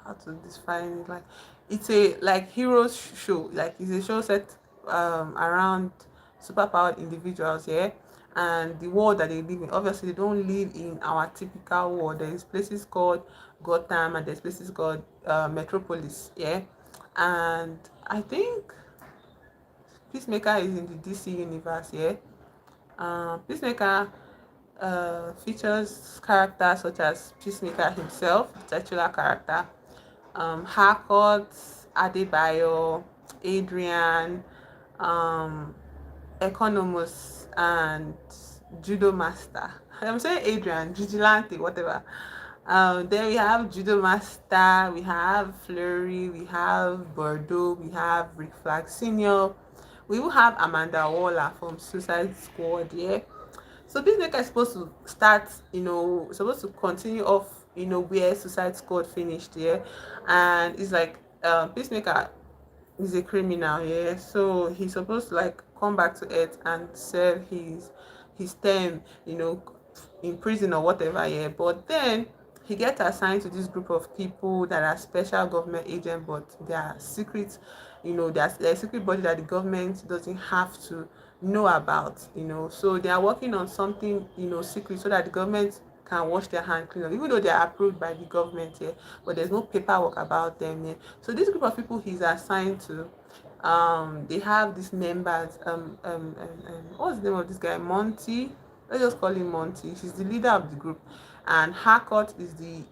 how to define it, like, it's a like heroes show, like it's a show set around superpowered individuals. Yeah. and the world that they live in. Obviously, they don't live in our typical world. There's places called Gotham and there's places called Metropolis. Yeah, and I think Peacemaker is in the DC universe. Yeah, Peacemaker features characters such as Peacemaker himself, the titular character, Harcourt, Adebayo, Adrian, um, Economus, and Judo Master. I'm saying Adrian, Vigilante, whatever. Then we have Judo Master, we have Flurry, we have Bordeaux, we have Rick Flag Senior. We will have Amanda Waller from Suicide Squad, yeah. So Peacemaker is supposed to start, supposed to continue off, where Suicide Squad finished, yeah. And it's like Peacemaker is a criminal, yeah. So he's supposed to like come back to earth and serve his term, in prison or whatever, yeah. But then he gets assigned to this group of people that are special government agents, but they are secret, there's a secret body that the government doesn't have to know about, so they are working on something, secret, so that the government can wash their hand clean, even though they are approved by the government, yeah, but there's no paperwork about them, yeah. So this group of people he's assigned to, they have these members, what's the name of this guy? Monty. Let's just call him Monty. He's the leader of the group, and Harcourt is the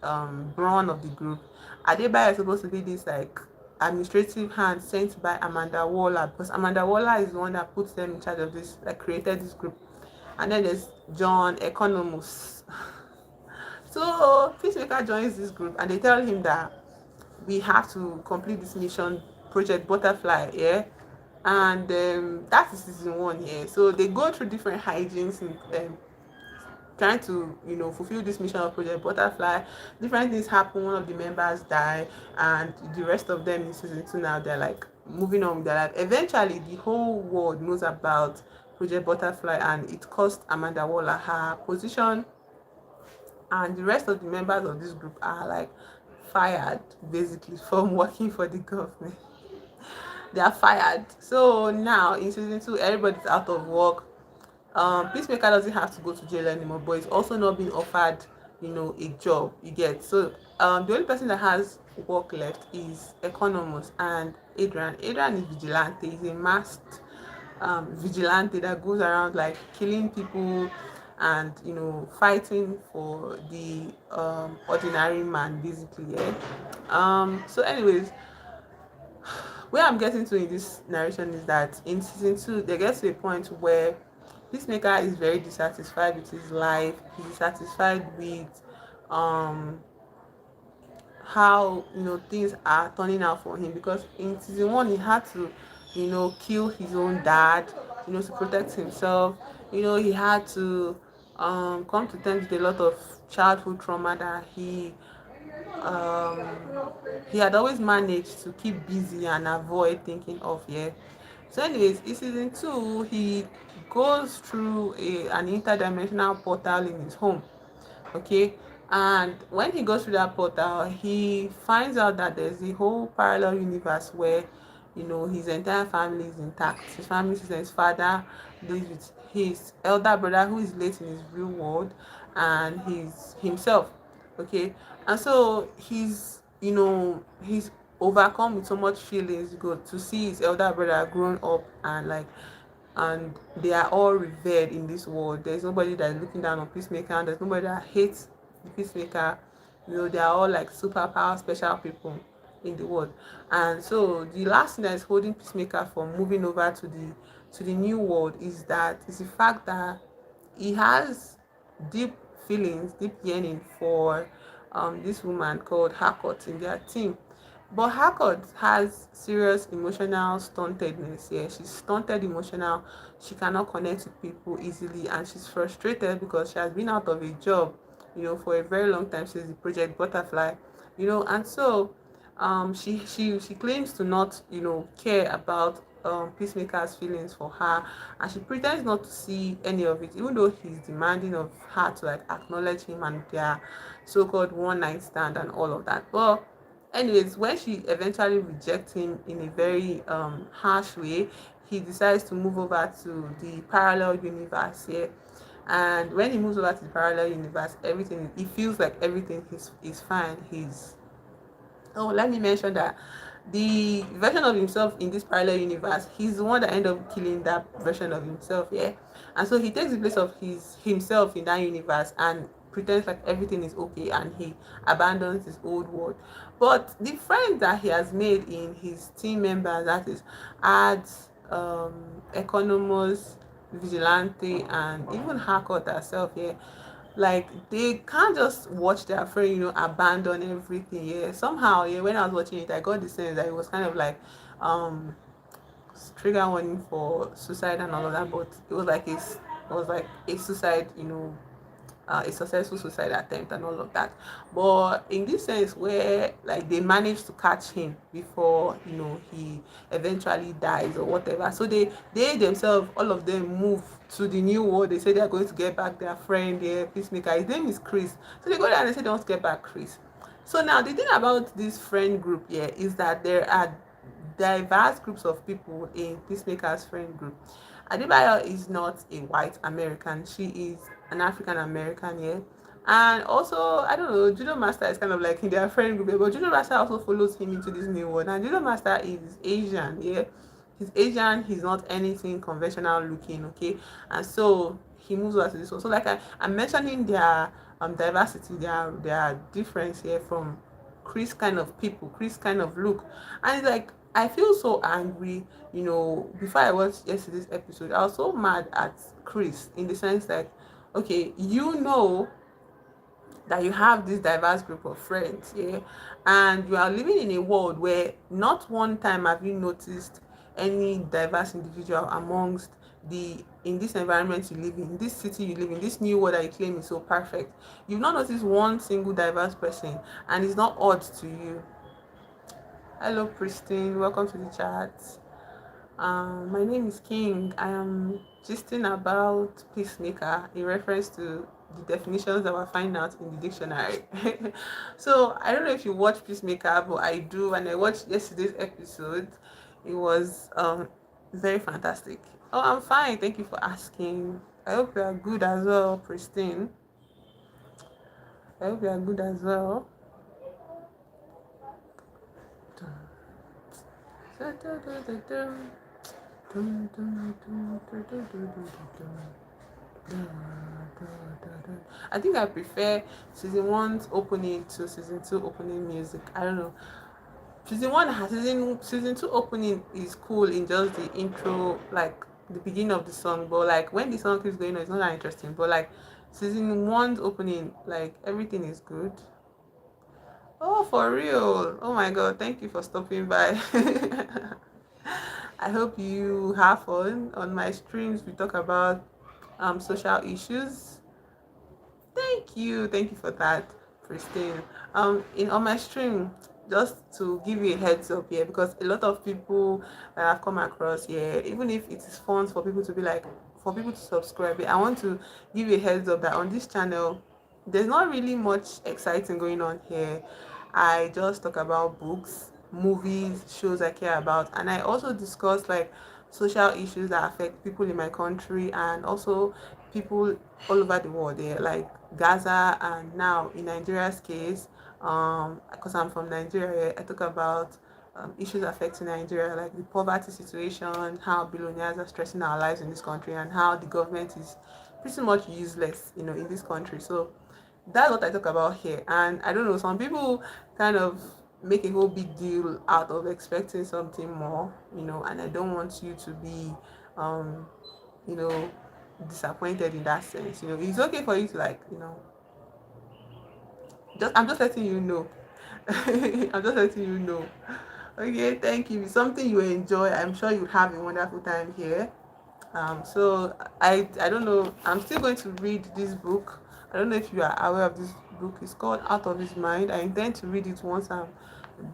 brawn of the group. Adebayo is supposed to be this like administrative hand sent by Amanda Waller, because Amanda Waller is the one that puts them in charge of this, like created this group. And then there's John Economus. So Peacemaker joins this group and they tell him that we have to complete this mission, Project Butterfly, yeah. And that is season 1, yeah. So they go through different hijinks in trying to fulfill this mission of Project Butterfly. Different things happen. One of the members die, and the rest of them in season 2 now they're like moving on with their life. Eventually the whole world knows about Project Butterfly, and it cost Amanda Waller her position, and the rest of the members of this group are like fired basically from working for the government. They are fired. So now in season 2 everybody's out of work. Peacemaker doesn't have to go to jail anymore, but it's also not being offered, a job. You get. So the only person that has work left is Economus and Adrian. Adrian is vigilante. He's a masked vigilante that goes around like killing people and fighting for the ordinary man basically, yeah. So anyways, where I'm getting to in this narration is that in season 2 they get to a point where Peacemaker is very dissatisfied with his life. He's dissatisfied with um how things are turning out for him, because in season 1 he had to kill his own dad, to protect himself. He had to come to terms with a lot of childhood trauma that um he had always managed to keep busy and avoid thinking of, yeah. So anyways, in season 2 he goes through an interdimensional portal in his home, okay. And when he goes through that portal he finds out that there's a whole parallel universe where his entire family is intact. His family is his father lives with his elder brother who is late in his real world, and his himself, okay. And so he's overcome with so much feelings good to see his elder brother grown up, and like, and they are all revered in this world. There's nobody that is looking down on Peacemaker, and there's nobody that hates the Peacemaker. They are all like superpower special people in the world. And so the last thing that is holding Peacemaker from moving over to the new world is the fact that he has deep feelings, deep yearning for this woman called Harcourt in their team. But Harcourt has serious emotional stuntedness. Yeah, she's stunted emotional. She cannot connect with people easily, and she's frustrated because she has been out of a job, for a very long time since the Project Butterfly, and so she claims to not, care about Peacemaker's feelings for her, and she pretends not to see any of it, even though he's demanding of her to like acknowledge him and their so-called one night stand and all of that. But anyways, when she eventually rejects him in a very harsh way, he decides to move over to the parallel universe here. And when he moves over to the parallel universe, everything, he feels like everything is fine. He's Oh, let me mention that the version of himself in this parallel universe, he's the one that ended up killing that version of himself, yeah. And so he takes the place of his himself in that universe and pretends like everything is okay, and he abandons his old world. But the friends that he has made in his team members, that is ads, economos, vigilante, and even Harcourt herself, yeah, like they can't just watch their friend, abandon everything. Yeah, somehow, yeah, when I was watching it, I got the sense that it was kind of like um trigger warning for suicide and all of that, but it was like a suicide, a successful suicide attempt and all of that. But in this sense, where like they managed to catch him before he eventually dies or whatever, so they themselves, all of them, move to the new world. They say they are going to get back their friend, their peacemaker. His name is Chris. So they go there and they say they want to get back Chris. So now the thing about this friend group here is that there are diverse groups of people in Peacemaker's friend group. Adebayo is not a white American. She is an African American here. And also, I don't know, Judo Master is kind of like in their friend group, but Judo Master also follows him into this new world. And Judo Master is Asian, yeah. He's Asian, he's not anything conventional looking, okay? And so he moves over to this one. So like I'm mentioning their diversity, their difference here from Chris kind of people, Chris kind of look. And it's like I feel so angry, before I watched yesterday's episode. I was so mad at Chris in the sense that, okay, that you have this diverse group of friends, yeah, and you are living in a world where not one time have you noticed any diverse individual amongst the in this environment you live in this city you live in, this new world that you claim is so perfect. You've not noticed one single diverse person, and it's not odd to you. Hello, Pristine. Welcome to the chat. My name is King. I am gisting about Peacemaker in reference to the definitions that we're finding out in the dictionary. So I don't know if you watch Peacemaker, but I do, and I watched yesterday's episode. It was very fantastic. Oh, I'm fine. Thank you for asking. I hope you are good as well, Pristine. I hope you are good as well. I think I prefer season one's opening to season two opening music. I don't know. Season one has season two opening is cool in just the intro, like the beginning of the song, but like when the song keeps going on, it's not that interesting. But like season one's opening, like everything is good. Oh, for real. Oh my god, thank you for stopping by. I hope you have fun. On my streams, we talk about social issues. Thank you for that, Christine. In on my stream, just to give you a heads up here, because a lot of people that I've come across here, even if it is fun for people to be like, for people to subscribe, I want to give you a heads up that on this channel, there's not really much exciting going on here. I just talk about books, movies, shows I care about, and I also discuss like social issues that affect people in my country and also people all over the world. There, like Gaza, and now in Nigeria's case, because I'm from Nigeria, I talk about issues affecting Nigeria, like the poverty situation, how billionaires are stressing our lives in this country, and how the government is pretty much useless, in this country. So that's what I talk about here. And I don't know, some people kind of make a whole big deal out of expecting something more, and I don't want you to be, you know, disappointed in that sense. It's okay for you to like, I'm just letting you know. I'm just letting you know. Okay, thank you. It's something you enjoy. I'm sure you have a wonderful time here. So I don't know. I'm still going to read this book. I don't know if you are aware of this book. It's called Out of His Mind. I intend to read it once I'm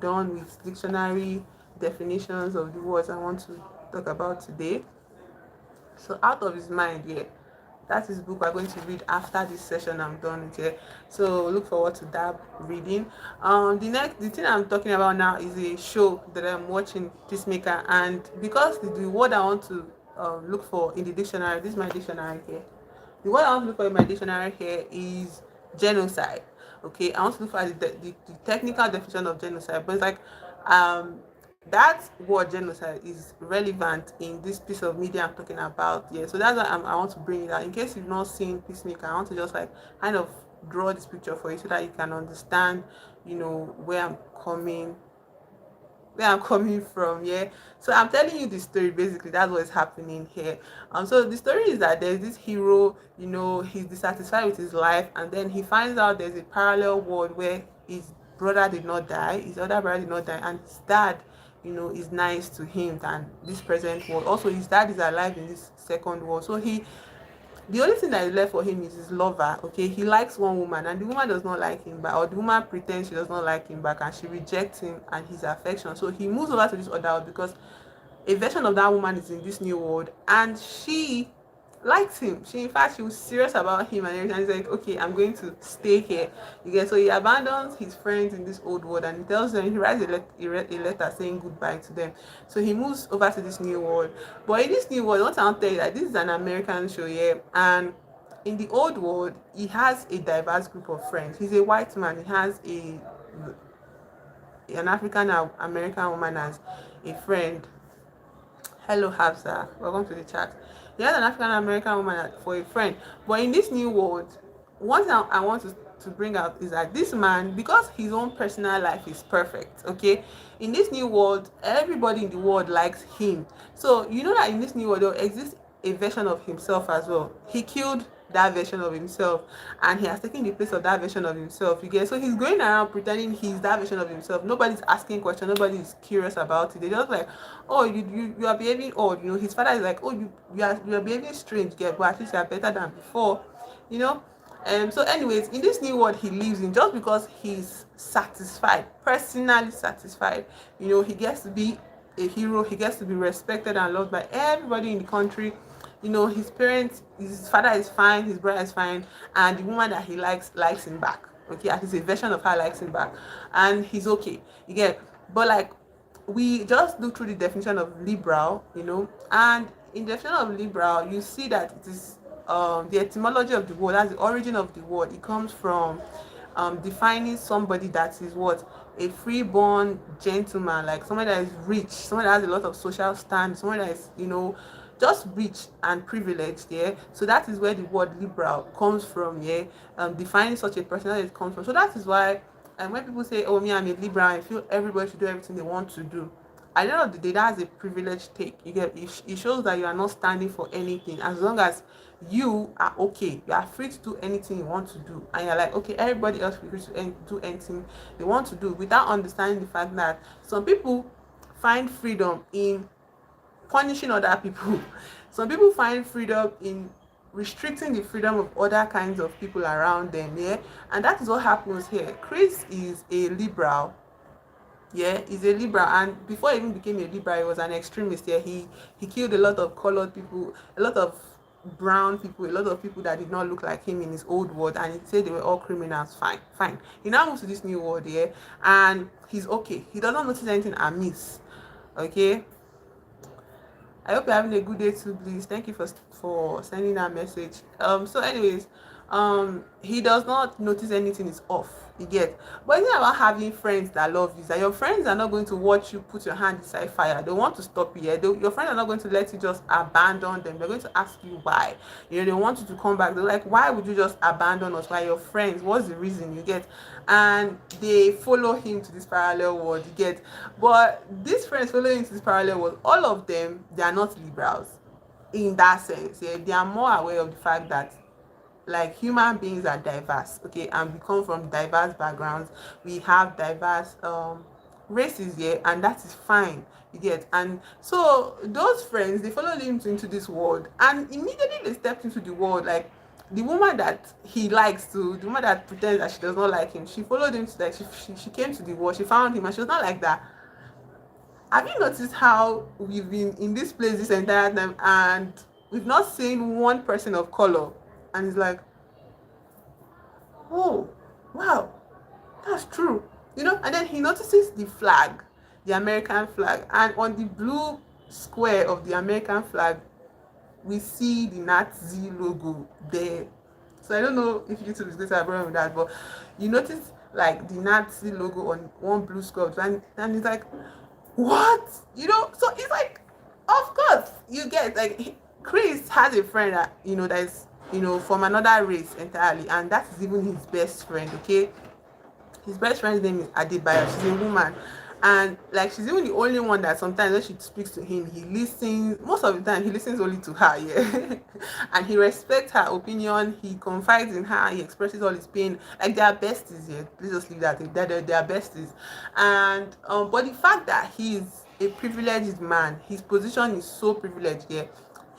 done with dictionary definitions of the words I want to talk about today. So Out of His Mind, yeah. That is book we're going to read after this session I'm done with it. So look forward to that reading. The thing I'm talking about now is a show that I'm watching, Peacemaker, and because the word I want to look for in the dictionary, this is my dictionary here. The word I want to look for in my dictionary here is genocide. Okay, I want to look for the technical definition of genocide, but it's like um that word genocide is relevant in this piece of media I'm talking about. Yeah, so that's why I want to bring it out. In case you've not seen Peacemaker, I want to just like kind of draw this picture for you so that you can understand, where I'm coming from. Yeah, so I'm telling you the story. Basically, that's what's happening here. So the story is that there's this hero, he's dissatisfied with his life, and then he finds out there's a parallel world where his brother did not die, his other brother did not die, and his dad, is nice to him than this present world. Also, his dad is alive in this second world. So the only thing that is left for him is his lover. Okay, he likes one woman and the woman does not like him back, or the woman pretends she does not like him back, and she rejects him and his affection. So he moves over to this other world because a version of that woman is in this new world, and she likes him. In fact, she was serious about him and everything. He's like, okay, I'm going to stay here. You get, so he abandons his friends in this old world and he tells them, he writes a letter saying goodbye to them. So he moves over to this new world. But in this new world, what I'll tell you that this is an American show, yeah, and in the old world, he has a diverse group of friends. He's a white man. He has an African American woman as a friend. Hello, Hafsa. Welcome to the chat. He has an African American woman for a friend. But in this new world, one thing I want to bring out is that this man, because his own personal life is perfect, okay? In this new world, everybody in the world likes him. So you know that in this new world, there exists a version of himself as well. He killed that version of himself and he has taken the place of that version of himself. You get, so he's going around pretending he's that version of himself. Nobody's asking questions, nobody is curious about it. They just like, oh, you are behaving odd. His father is like, oh, you are behaving strange, but at least you are better than before. you know so anyways, in this new world he lives in, just because he's satisfied, personally satisfied, he gets to be a hero, he gets to be respected and loved by everybody in the country. His parents, his father is fine, his brother is fine, and the woman that he likes him back. Okay, at least a version of her likes him back, and he's okay. You get, but like, we just look through the definition of liberal, and in the definition of liberal, you see that it is the etymology of the word, that's the origin of the word. It comes from defining somebody that is what, a freeborn gentleman, like someone that is rich, someone that has a lot of social stand, someone that is, just rich and privileged. Yeah, so that is where the word liberal comes from. Yeah, defining such a person, that it comes from. So that is why, and when people say, oh, me, I'm a liberal, I feel everybody should do everything they want to do. At the end of the day, that's a privileged take. You get, it shows that you are not standing for anything. As long as you are okay, you are free to do anything you want to do, and you're like, okay, everybody else will be free to do anything they want to do, without understanding the fact that some people find freedom in punishing other people. Some people find freedom in restricting the freedom of other kinds of people around them. Yeah, and that is what happens here. Chris is a liberal. Yeah, he's a liberal, and before he even became a liberal, he was an extremist. Yeah, he killed a lot of colored people, a lot of brown people, a lot of people that did not look like him in his old world, and he said they were all criminals. Fine. He now moves to this new world, yeah, and he's okay. He doesn't notice anything amiss. Okay, I hope you're having a good day too, please. Thank you for sending that message. So anyways, he does not notice anything is off. You get, but it's not about having friends that love you. That your friends are not going to watch you put your hand inside fire. They want to stop you. Yeah? Your friends are not going to let you just abandon them. They're going to ask you why. They want you to come back. They're like, why would you just abandon us? Why, your friends? What's the reason? You get, and they follow him to this parallel world. You get, but these friends following to this parallel world, all of them, they are not liberals in that sense. Yeah, they are more aware of the fact that, like, human beings are diverse, okay, and we come from diverse backgrounds. We have diverse races here, and that is fine. You get, and so those friends, they followed him into this world, and immediately they stepped into the world. Like, the woman that he likes to, the woman that pretends that she does not like him, she followed him to, like, she came to the world, she found him, and she was not like that. Have you noticed how we've been in this place this entire time and we've not seen one person of color? And it's like, oh, wow, that's true. And then he notices the flag, the American flag, and on the blue square of the American flag, we see the Nazi logo there. So I don't know if YouTube is going to have a problem with that, but you notice like the Nazi logo on one blue squad, and it's like, what? So it's like, of course, you get like Chris has a friend that that is from another race entirely, and that is even his best friend. Okay, his best friend's name is Adebayo. She's a woman, and like she's even the only one that sometimes when she speaks to him, he listens. Most of the time, he listens only to her. Yeah, and he respects her opinion. He confides in her. He expresses all his pain. Like they are besties. Yeah, let's just leave that. They are besties, and but the fact that he is a privileged man, his position is so privileged. Yeah,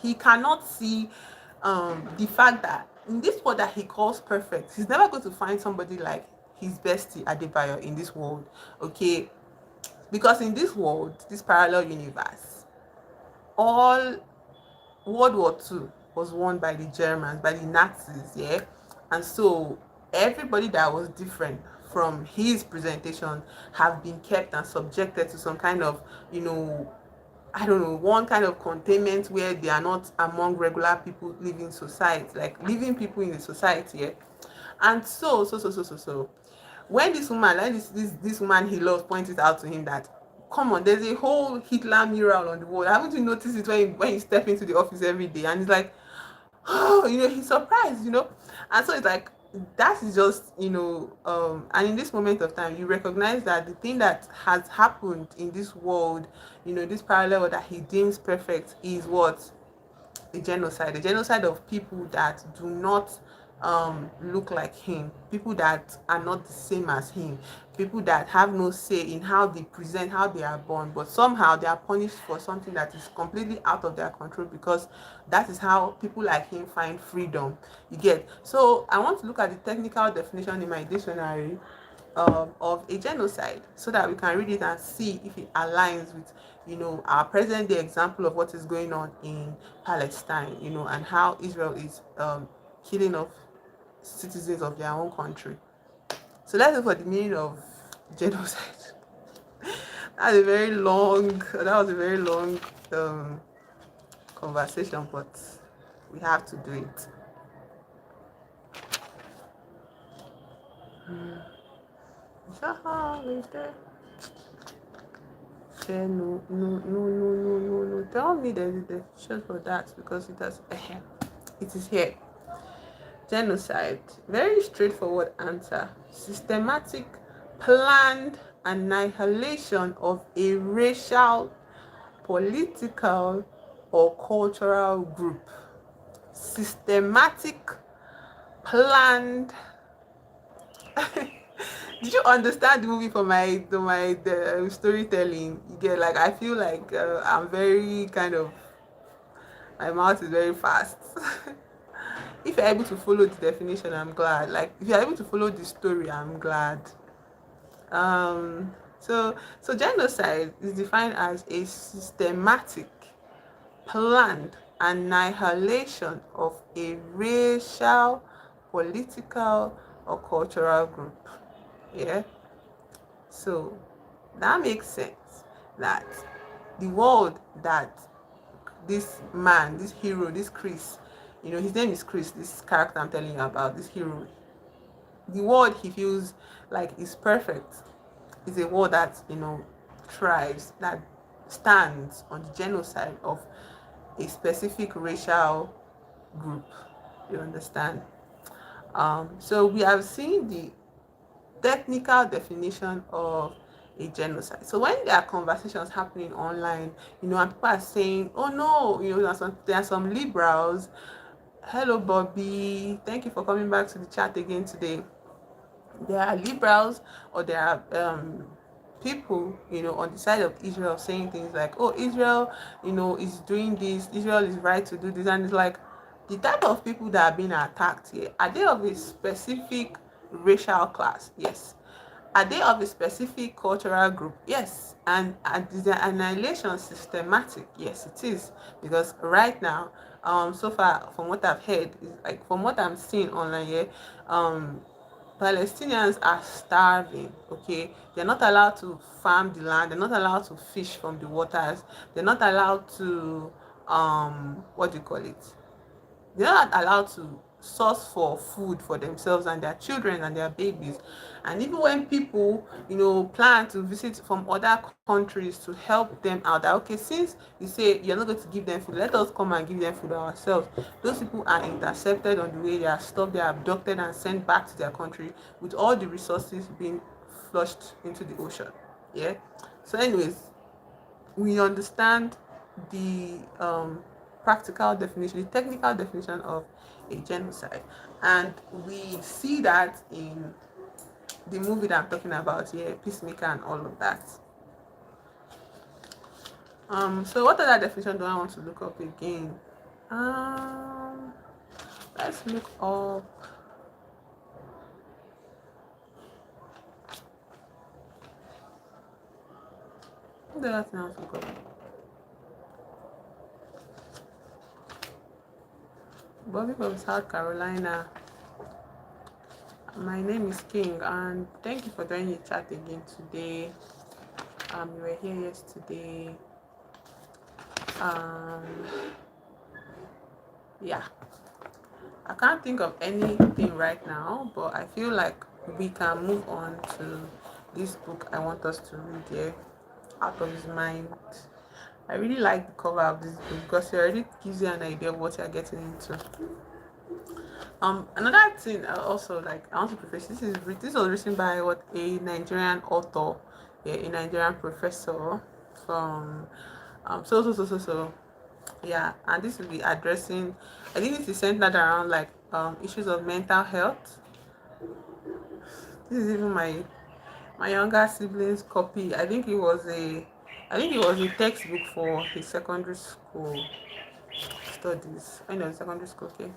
he cannot see the fact that in this world that he calls perfect, he's never going to find somebody like his bestie Adebayo in this world. Okay, because in this world, this parallel universe, all World War II was won by the Germans, by the Nazis. Yeah, and so everybody that was different from his presentation have been kept and subjected to some kind of I don't know, one kind of containment where they are not among regular people living society, like living people in the society. Yeah? And so, when this woman, like this woman he loves, points it out to him that, come on, there's a whole Hitler mural on the wall. Haven't you noticed it when you step into the office every day? And he's like, oh, he's surprised, and so it's like that is just and in this moment of time you recognize that the thing that has happened in this world, this parallel world that he deems perfect, is what? A genocide of people that do not look like him, people that are not the same as him, people that have no say in how they present, how they are born, but somehow they are punished for something that is completely out of their control, because that is how people like him find freedom. You get? So I want to look at the technical definition in my dictionary of a genocide, so that we can read it and see if it aligns with our present day example of what is going on in Palestine, and how Israel is killing off citizens of their own country. So let's look for the meaning of genocide. That was a very long conversation, but we have to do it. No. Tell me the definition for that, because it is here. Genocide. Very straightforward answer. Systematic, planned annihilation of a racial, political, or cultural group. Systematic, planned. Did you understand the movie for the storytelling? You get, like, I feel like I'm very kind of, my mouth is very fast. If you're able to follow the definition, I'm glad. Like, if you're able to follow the story, I'm glad. So genocide is defined as a systematic, planned annihilation of a racial, political, or cultural group. Yeah. So that makes sense that the world that this man, this hero, this Chris, his name is Chris, this character I'm telling you about, this hero, the world he feels like is perfect is a world that, thrives, that stands on the genocide of a specific racial group. You understand? So we have seen the technical definition of a genocide. So when there are conversations happening online, and people are saying, oh no, there are some liberals. Hello Bobby, thank you for coming back to the chat again today. There are liberals, or there are people, on the side of Israel, saying things like, oh, Israel, is doing this, Israel is right to do this, and it's like, the type of people that are being attacked here, are they of a specific racial class? Yes. Are they of a specific cultural group? Yes. And is the annihilation systematic? Yes, it is. Because right now, so far from what I've heard, is like, from what I'm seeing online here, Palestinians are starving. Okay, they're not allowed to farm the land. They're not allowed to fish from the waters. They're not allowed to what do you call it, they're not allowed to source for food for themselves and their children and their babies. And even when people, plan to visit from other countries to help them out, that okay, since you say you're not going to give them food, let us come and give them food ourselves. Those people are intercepted on the way, they are stopped, they are abducted and sent back to their country with all the resources being flushed into the ocean. Yeah. So anyways, we understand the practical definition, the technical definition of a genocide, and we see that in the movie that I'm talking about here, Peacemaker, and all of that. So what other definition do I want to look up again? Um, let's look up. What the last thing I want to look up? Bobby from South Carolina. My name is King, and thank you for joining the chat again today. You were here yesterday. Um, yeah, I can't think of anything right now, but I feel like we can move on to this book I want us to read here, Out of His Mind. I really like the cover of this book because it already gives you an idea of what you're getting into. Another thing I also like, I want to preface this was written by a Nigerian author, yeah, a Nigerian professor from so yeah, and this will be addressing, I think this is centered around like issues of mental health. This is even my younger sibling's copy. I think it was a textbook for his secondary school studies. I know, secondary school. Okay.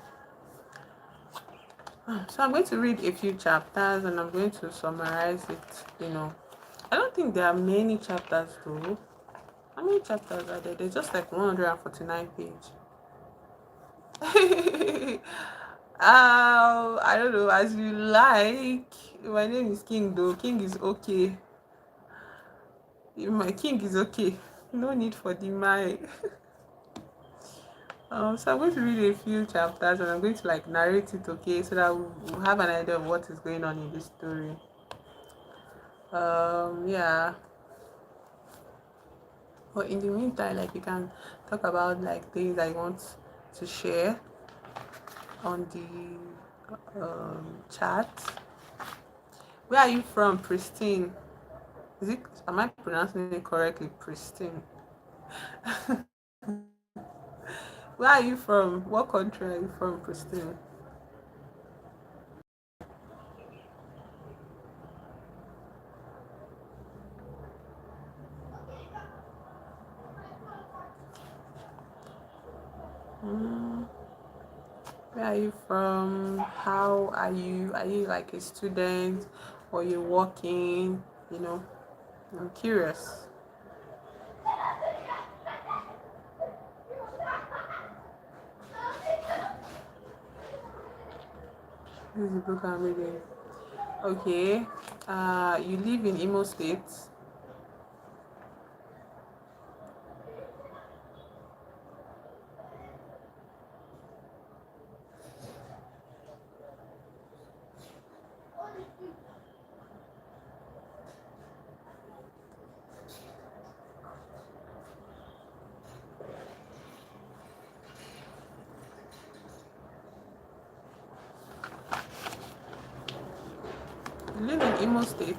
So I'm going to read a few chapters and I'm going to summarize it. I don't think there are many chapters though. How many chapters are there? There's just like 149 pages. I don't know, as you like. My name is King though. King is okay. My king is okay. No need for the my. So I'm going to read a few chapters and I'm going to like narrate it, okay, so that we'll have an idea of what is going on in this story. Yeah. But in the meantime, like we can talk about like things I want to share on the chat. Where are you from, Pristine? Am I pronouncing it correctly? Pristine. Where are you from? What country are you from, Pristine? Mm, where are you from? How are you? Are you like a student or you're working? I'm curious. This is the book I'm reading. Okay. You live in Imo State. You live in Imo State.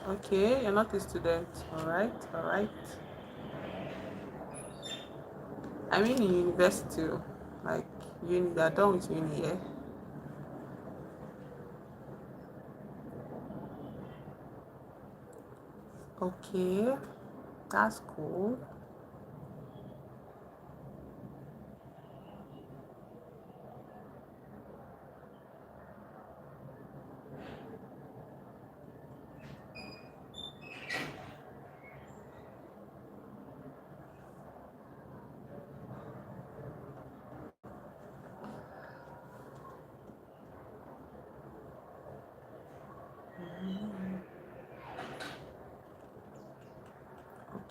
Okay, you're not a student. All right, all right. I mean in university, like uni, they're done with uni, yeah. Okay, that's cool.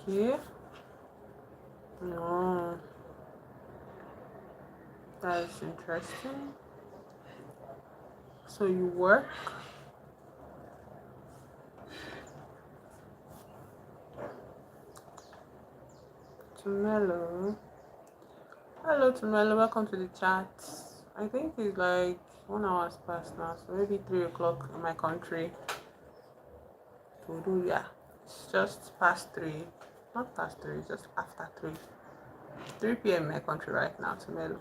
Okay. No, that's interesting. So you work? Tumelo. Hello Tumelo, welcome to the chat. I think it's like 1 hour past now, so maybe 3 o'clock in my country. To do, yeah. It's just past 3. Not past 3, it's just after 3. 3 p.m. in my country right now, Tumelo.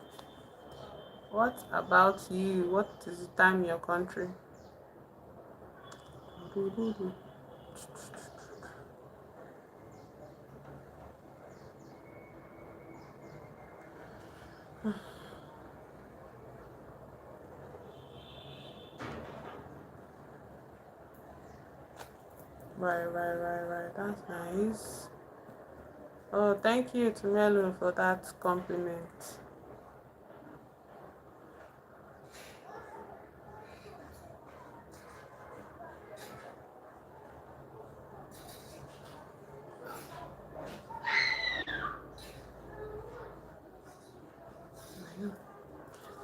What about you? What is the time in your country? Right. That's nice. Oh, thank you to Melu for that compliment.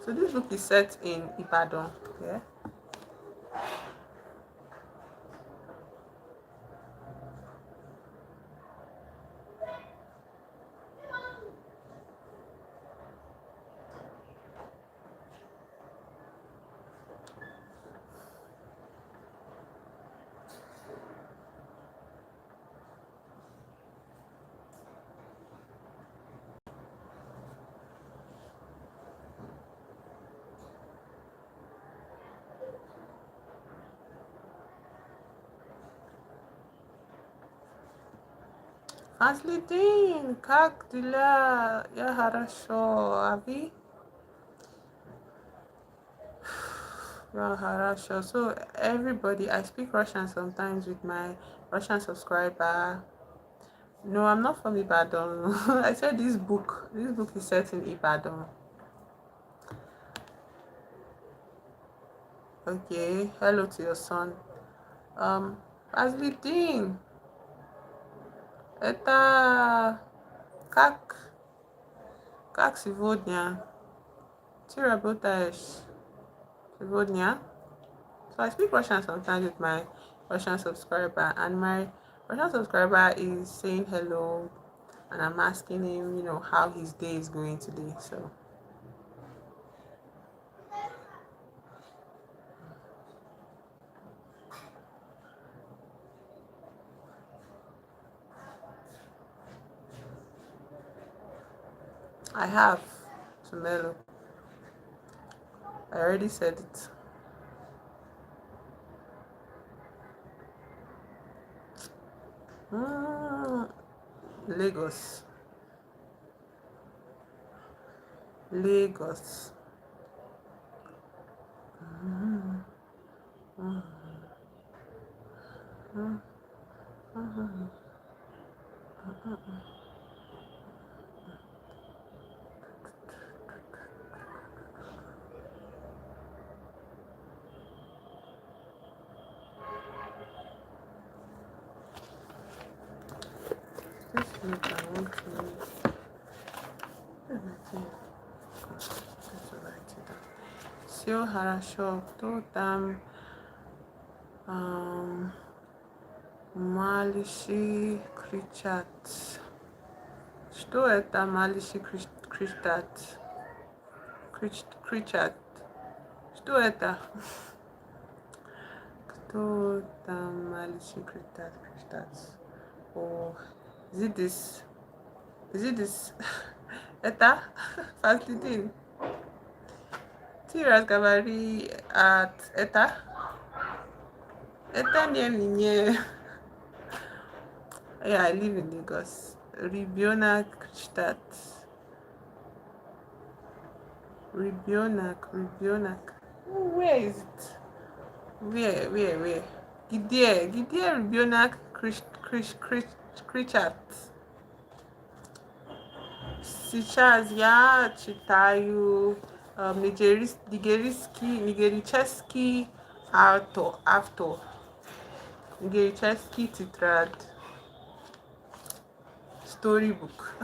So this book is set in Ibadan, yeah? Fazlidin, как дела? Я хорошо, а вы? Yeah, хорошо. So everybody, I speak Russian sometimes with my Russian subscriber. No, I'm not from Ibadan. I said this book. This book is set in Ibadan. Okay. Hello to your son. Fazlidin, это как сегодня? Ты работаешь сегодня? So I speak Russian sometimes with my Russian subscriber, and my Russian subscriber is saying hello, and I'm asking him, how his day is going today. So I have Tumelo. I already said it. Mm, Lagos. Lagos. Mm, mm, mm, mm, This week I want to. Let's write it down. Все хорошо. Кто там? Малыши кричат. Что это малыши кричат? Кричат. Что это? Кто там малыши кричат? Oh, is it this? Is it this? Это? Fastidin. Ты разговаривай от это? Это не мне. Yeah, I live in Lagos. Ribionak Stadt. Ribionak. Where is it? Where? Где ребенок кричат? Сейчас я читаю нигерический автор. Нигерический тетрадь. Storybook.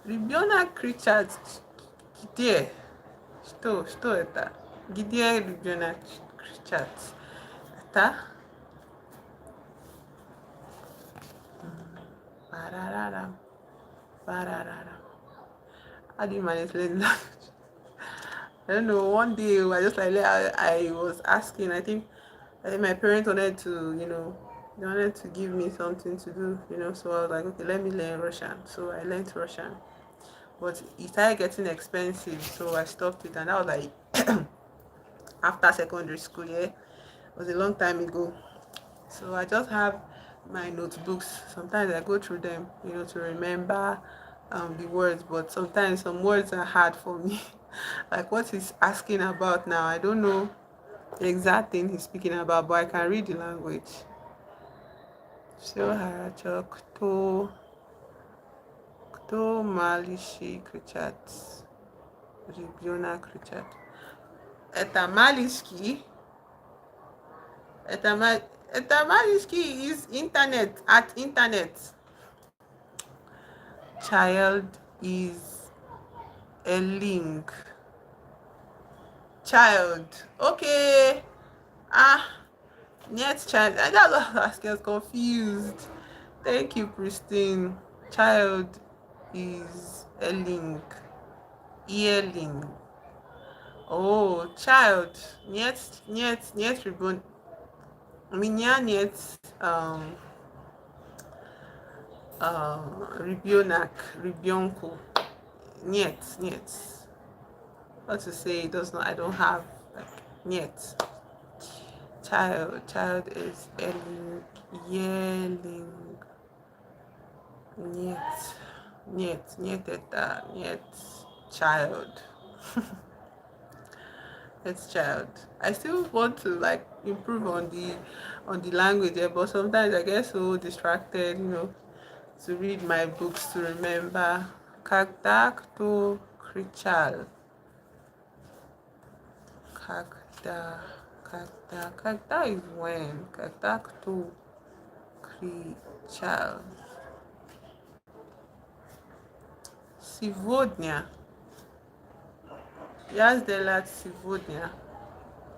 Ребенок кричат. Где? Что это? Где ребенок кричат? Это? Парарарам, парарарам. How do you manage learning language? I don't know. One day I just like I was asking. I think my parents wanted to, they wanted to give me something to do, So I was like, okay, let me learn Russian. So I learned Russian, but it started getting expensive, so I stopped it, and that was like after secondary school. Yeah, it was a long time ago. So I just have my notebooks. Sometimes I go through them, to remember the words, but sometimes some words are hard for me. Like what he's asking about now, I don't know the exact thing he's speaking about, but I can read the language. So harachok to malishi krichat ribiona krichat. Eta malishki. Eta malishki is internet at internet. Child is a link. Child. Okay. Ah, net child. That's what I was confused. Thank you, Christine. Child is a link. Earling. Oh, child. Niet ribbon. Minya niet ribionak, ribionku. Niet. What to say? It does not. I don't have like niet. Child is yelling. Niet. Child. It's child. I still want to like improve on the language, but sometimes I get so distracted, to read my books to remember. Kagdak to krichal. Kagda is when. Kagdak to krichal. Сегодня. Я сделала сегодня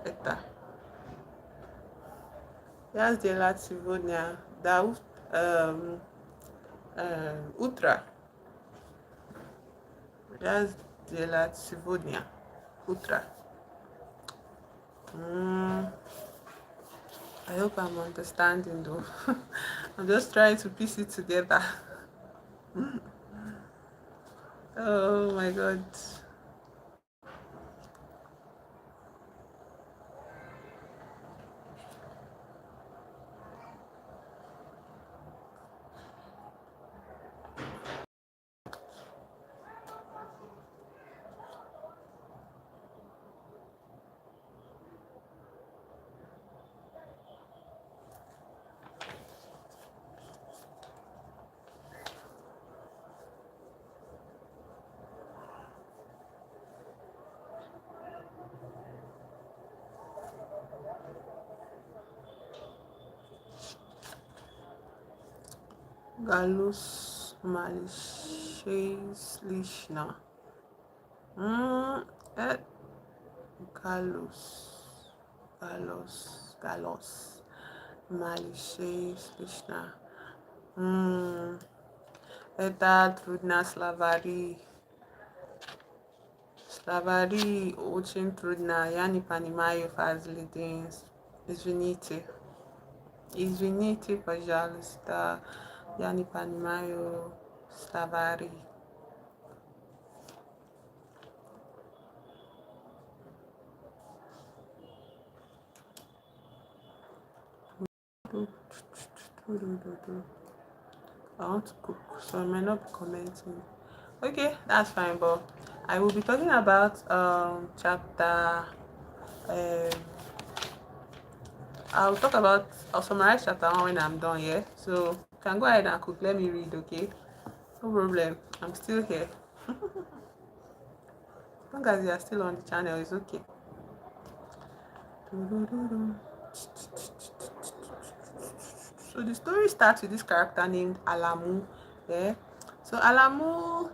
это. Я сделала сегодня да утро. Я сделала сегодня утро. I hope I'm understanding though. I'm just trying to piece it together. Oh my god. Galus Malishes Lishna. Galos Malishes Lishna. Это трудно Словари очень трудно. Я не понимаю фразы. Извините, пожалуйста. Я не понимаю словари. I want to cook, so I might not be commenting. Okay, that's fine, but I will be talking about chapter. I'll summarize chapter 1 when I'm done. Yeah, so you can go ahead and cook. Let me read. Okay, no problem. I'm still here. As long as you are still on the channel, it's okay. So the story starts with this character named Alamu. Yeah. So Alamu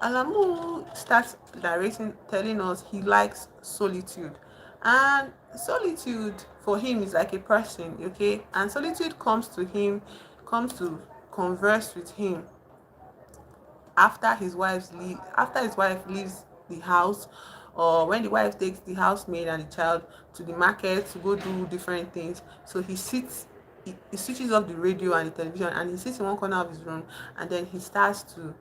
Alamu starts narrating, telling us he likes solitude. And solitude for him is like a person, okay? And solitude comes to him, comes to converse with him after his wife leaves the house, or when the wife takes the housemaid and the child to the market to go do different things. So he switches off the radio and the television, and he sits in one corner of his room, and then he starts to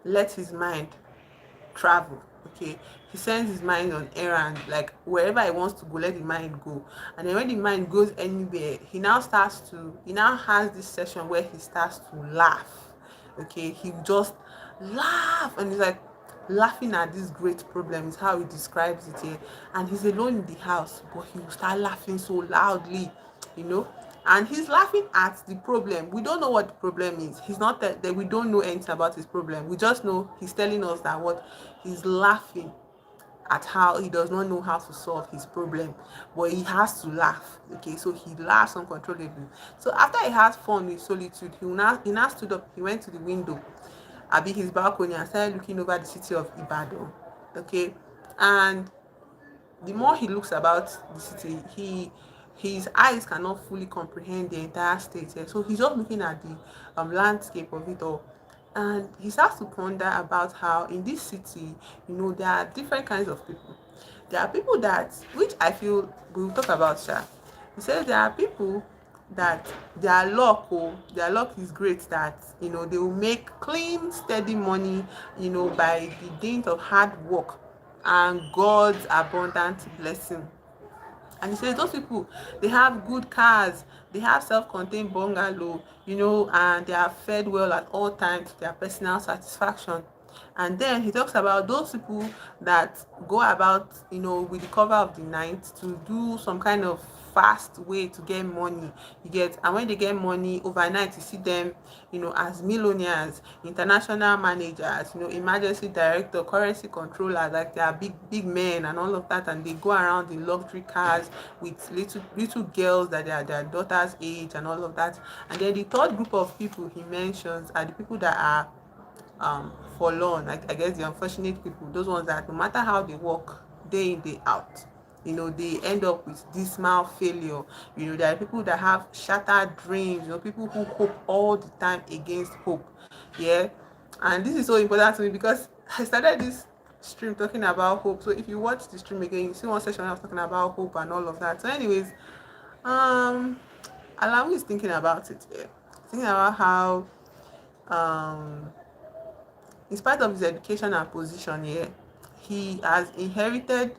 let his mind travel. Okay, he sends his mind on errand, like wherever he wants to go, let the mind go. And then when the mind goes anywhere, he now has this session where he starts to laugh. Okay, he just laugh, and he's like laughing at this great problem is how he describes it here. And he's alone in the house, but he will start laughing so loudly, you know. And he's laughing at the problem. We don't know what the problem is. He's not that we don't know anything about his problem. We just know he's telling us that what he's laughing at, how he does not know how to solve his problem, but he has to laugh. Okay, so he laughs uncontrollably. So after he has fun with solitude, he now stood up. He went to the window, abi his balcony, and started looking over the city of Ibadan. Okay, and the more he looks about the city, his eyes cannot fully comprehend the entire state here. So he's just looking at the landscape of it all. And he starts to ponder about how in this city, there are different kinds of people. There are people that, which I feel we will talk about, Sha. He says there are people that their luck is great, that they will make clean, steady money, by the dint of hard work and God's abundant blessing. And he says those people, they have good cars, they have self-contained bungalow, and they are fed well at all times to their personal satisfaction. And then he talks about those people that go about, with the cover of the night to do some kind of fast way to get money. You get, and when they get money overnight, you see them, as millionaires, international managers, emergency director, currency controller, like they are big men and all of that. And they go around in luxury cars with little girls that are their daughter's age and all of that. And then the third group of people he mentions are the people that are forlorn. I guess the unfortunate people, those ones that no matter how they work day in day out, they end up with dismal failure. There are people that have shattered dreams, people who hope all the time against hope. Yeah. And this is so important to me because I started this stream talking about hope. So if you watch the stream again, you see one session I was talking about hope and all of that. So anyways, um Alawi is thinking about it, yeah. Thinking about how um in spite of his education and position here, he has inherited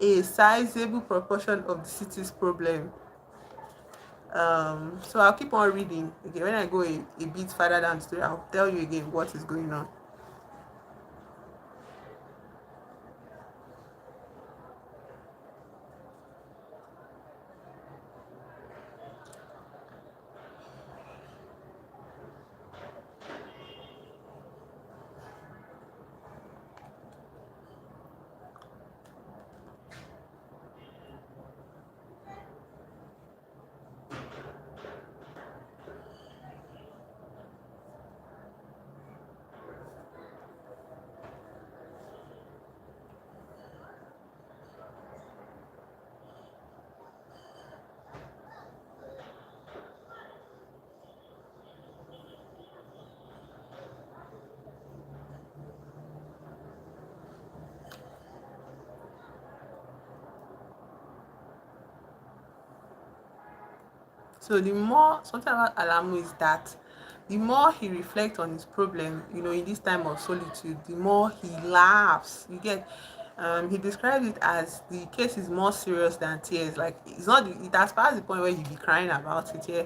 a sizable proportion of the city's problem. So I'll keep on reading. Okay, when I go a bit further down the story, I'll tell you again what is going on. So the more something about Alamu is that the more he reflects on his problem, in this time of solitude, the more he laughs. You get, he describes it as the case is more serious than tears. Like it's not, it has passed the point where you be crying about it. Yeah,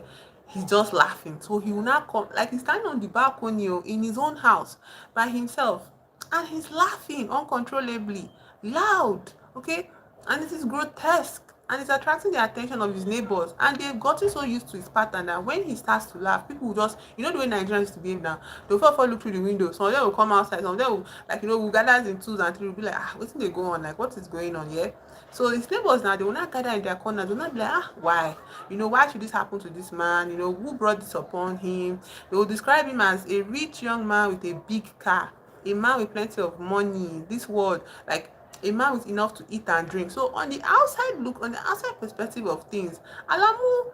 he's just laughing. So he will not come, like he's standing on the balcony in his own house by himself, and he's laughing uncontrollably, loud. Okay, and it is grotesque, and it's attracting the attention of his neighbors, and they've gotten so used to his pattern that when he starts to laugh, people will just, the way Nigerians used to behave now, they'll fall look through the window. Some of them will come outside, some of them will, like, will gather in twos and three, will be like, what's they go on, like what is going on here? So his neighbors now, they will not gather in their corners. They will not be like, why, why should this happen to this man, who brought this upon him? They will describe him as a rich young man with a big car. a man with plenty of money, this world, like a man with enough to eat and drink. So on the outside look, on the outside perspective of things, Alamu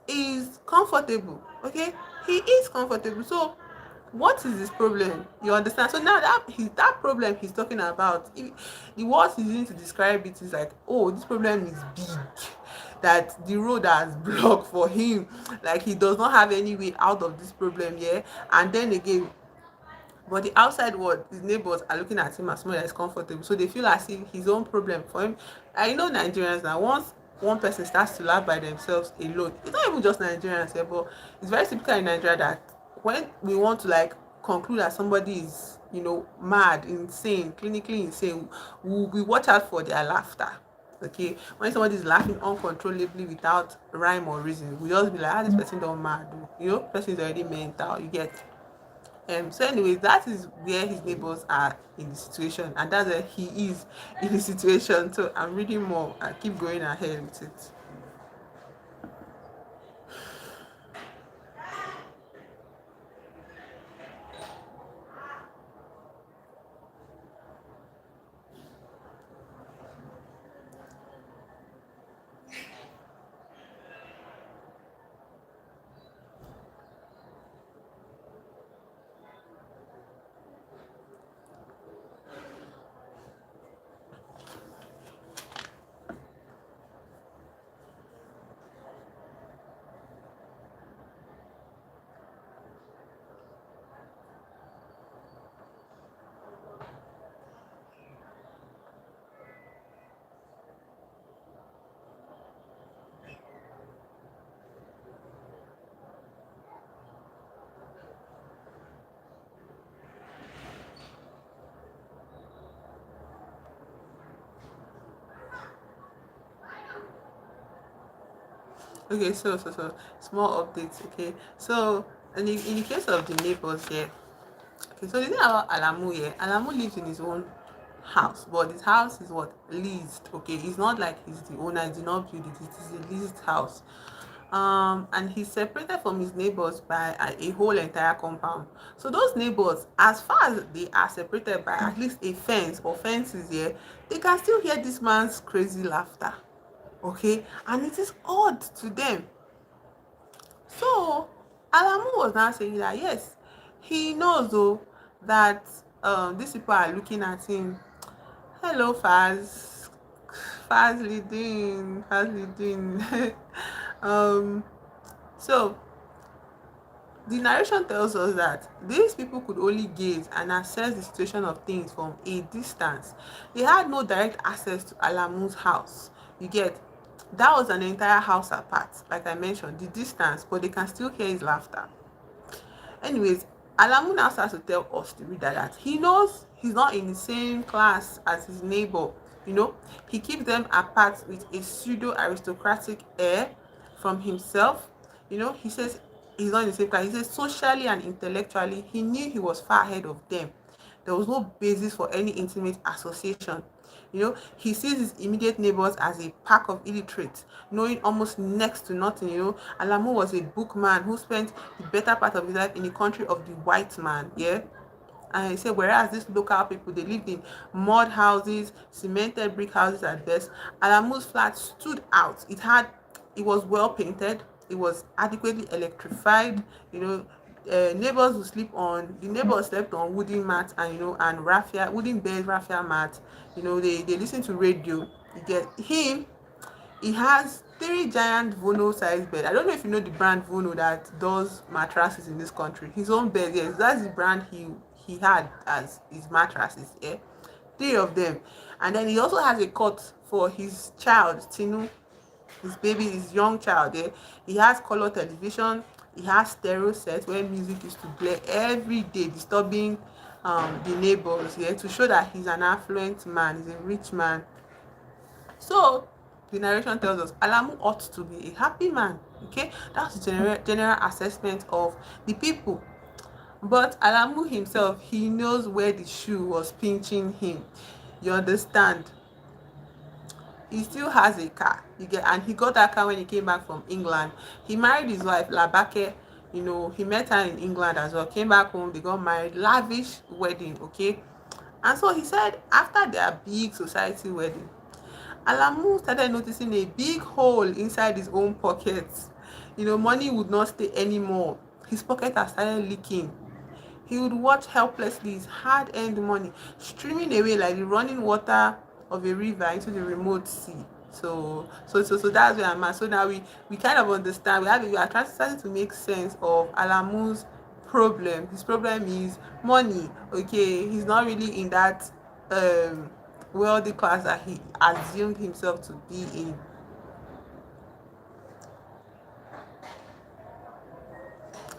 is comfortable. Okay, he is comfortable. So what is his problem? You understand? So now that problem he's talking about, the words he's using to describe it is like, oh, this problem is big, that the road has blocked for him, like he does not have any way out of this problem. Yeah. And then again, but the outside world, his neighbors are looking at him as someone that is comfortable, so they feel as if his own problem for him. I know Nigerians now, once one person starts to laugh by themselves alone, it's not even just Nigerians here, but it's very typical in Nigeria that when we want to like conclude that somebody is, you know, mad, insane, clinically insane, we watch out for their laughter. Okay, when somebody is laughing uncontrollably without rhyme or reason, we just be like, ah, this person don't mad, oh. You know, person is already mental, you get. So anyways, that is where his neighbors are in the situation, and that's where he is in the situation. So I'm reading more. I keep going ahead with it. Okay, so small updates. Okay, so in the case of the neighbors here, okay, so the thing about Alamu here, Alamu lives in his own house, but his house is what, leased. Okay, it's not like he's the owner, he did not build it, it is a leased house. And he's separated from his neighbors by a whole entire compound. So those neighbors, as far as they are separated by at least a fence or fences here, they can still hear this man's crazy laughter. Okay, and it is odd to them. So Alamu was now saying that yes, he knows though that these people are looking at him. Hello, Faz. Faz leading, Faz leading. um, so the narration tells us that these people could only gaze and assess the situation of things from a distance. They had no direct access to Alamu's house. You get, that was an entire house apart, like I mentioned, the distance, but they can still hear his laughter. Anyways, Alamu now starts to tell us, the reader, that he knows he's not in the same class as his neighbor. You know, he keeps them apart with a pseudo aristocratic air from himself. You know, he says he's not in the same class. He says socially and intellectually, he knew he was far ahead of them. There was no basis for any intimate association. You know, he sees his immediate neighbors as a pack of illiterates, knowing almost next to nothing. You know, Alamu was a bookman who spent the better part of his life in the country of the white man. Yeah. And he said, whereas these local people, they lived in mud houses, cemented brick houses at best, Alamu's flat stood out. It was well painted, it was adequately electrified. You know, the neighbors slept on wooden mats, and you know, and raffia, wooden bed, raffia mat. You know, they listen to radio. You get him. He has three giant Vono size bed. I don't know if you know the brand Vono that does mattresses in this country. His own bed, yes, that's the brand he had as his mattresses. Yeah, three of them. And then he also has a cot for his child Tinu, his baby, his young child. Yeah, he has color television. He has stereo set where music used to play every day, disturbing the neighbors. Yeah, to show that he's an affluent man, he's a rich man. So the narration tells us Alamu ought to be a happy man. Okay, that's the general assessment of the people. But Alamu himself, he knows where the shoe was pinching him. You understand? He still has a car. You get, and he got that car when he came back from England. He married his wife Labake. He met her in England as well, came back home, they got married, lavish wedding, okay. And so he said after their big society wedding, Alamu started noticing a big hole inside his own pockets. Money would not stay anymore. His pocket had started leaking. He would watch helplessly his hard-earned money streaming away like the running water of a river into the remote sea. So that's where I'm at. So now we kind of understand. We are starting to make sense of Alamu's problem. His problem is money. Okay, he's not really in that um wealthy class that he assumed himself to be in.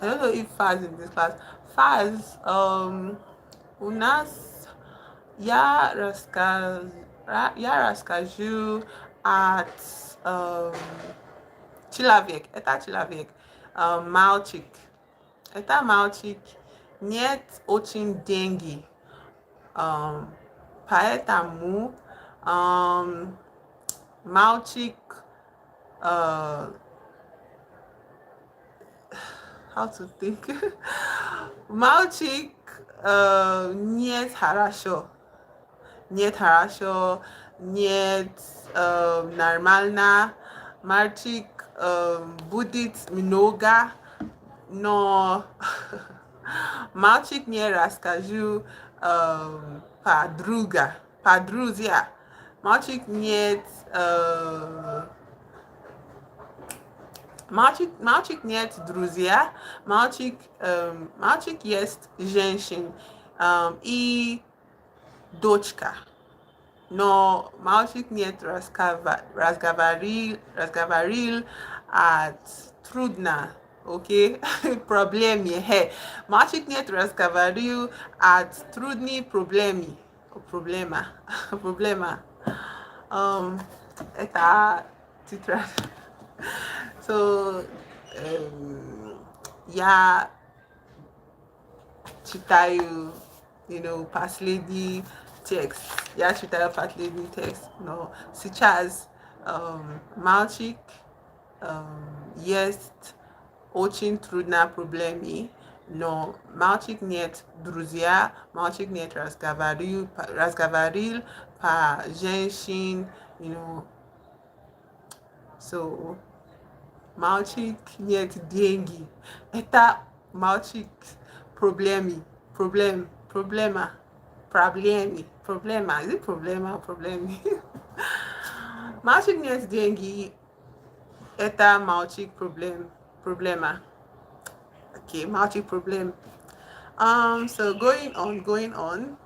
I don't know if Faz in this class. Faz, Unas Ya Raskaz Ya Raskaju at um Chilavek, Eta Chilavek, Malchik. Eta Malchik, Niet Ochin Dengi, um Paeta Mu, um Malchik, uh how to think. Malchik, Niet Harasho. Нет хорошо, нет нормально, мальчик будет много, но мальчик не расскажу подруга, подрузья. Мальчик нет мальчик нет друзья, мальчик есть женщин и дочка. Но мальчик нет разговорил от трудно, окей? Проблеме. Мальчик нет разговорил от трудные проблемы. Проблема. Проблема. Это тетрадь. So, я читаю, последний текст. Я читаю последний текст. Но сейчас мальчик есть очень трудно проблеме, но мальчик нет друзья, мальчик нет разговорил по женщин, so мальчик нет деньги. Это мальчик проблема. Проблема. Is it проблема? Проблеми. Мальчик нет деньги. Это мальчик проблема. Okay, мальчик проблем. So going on.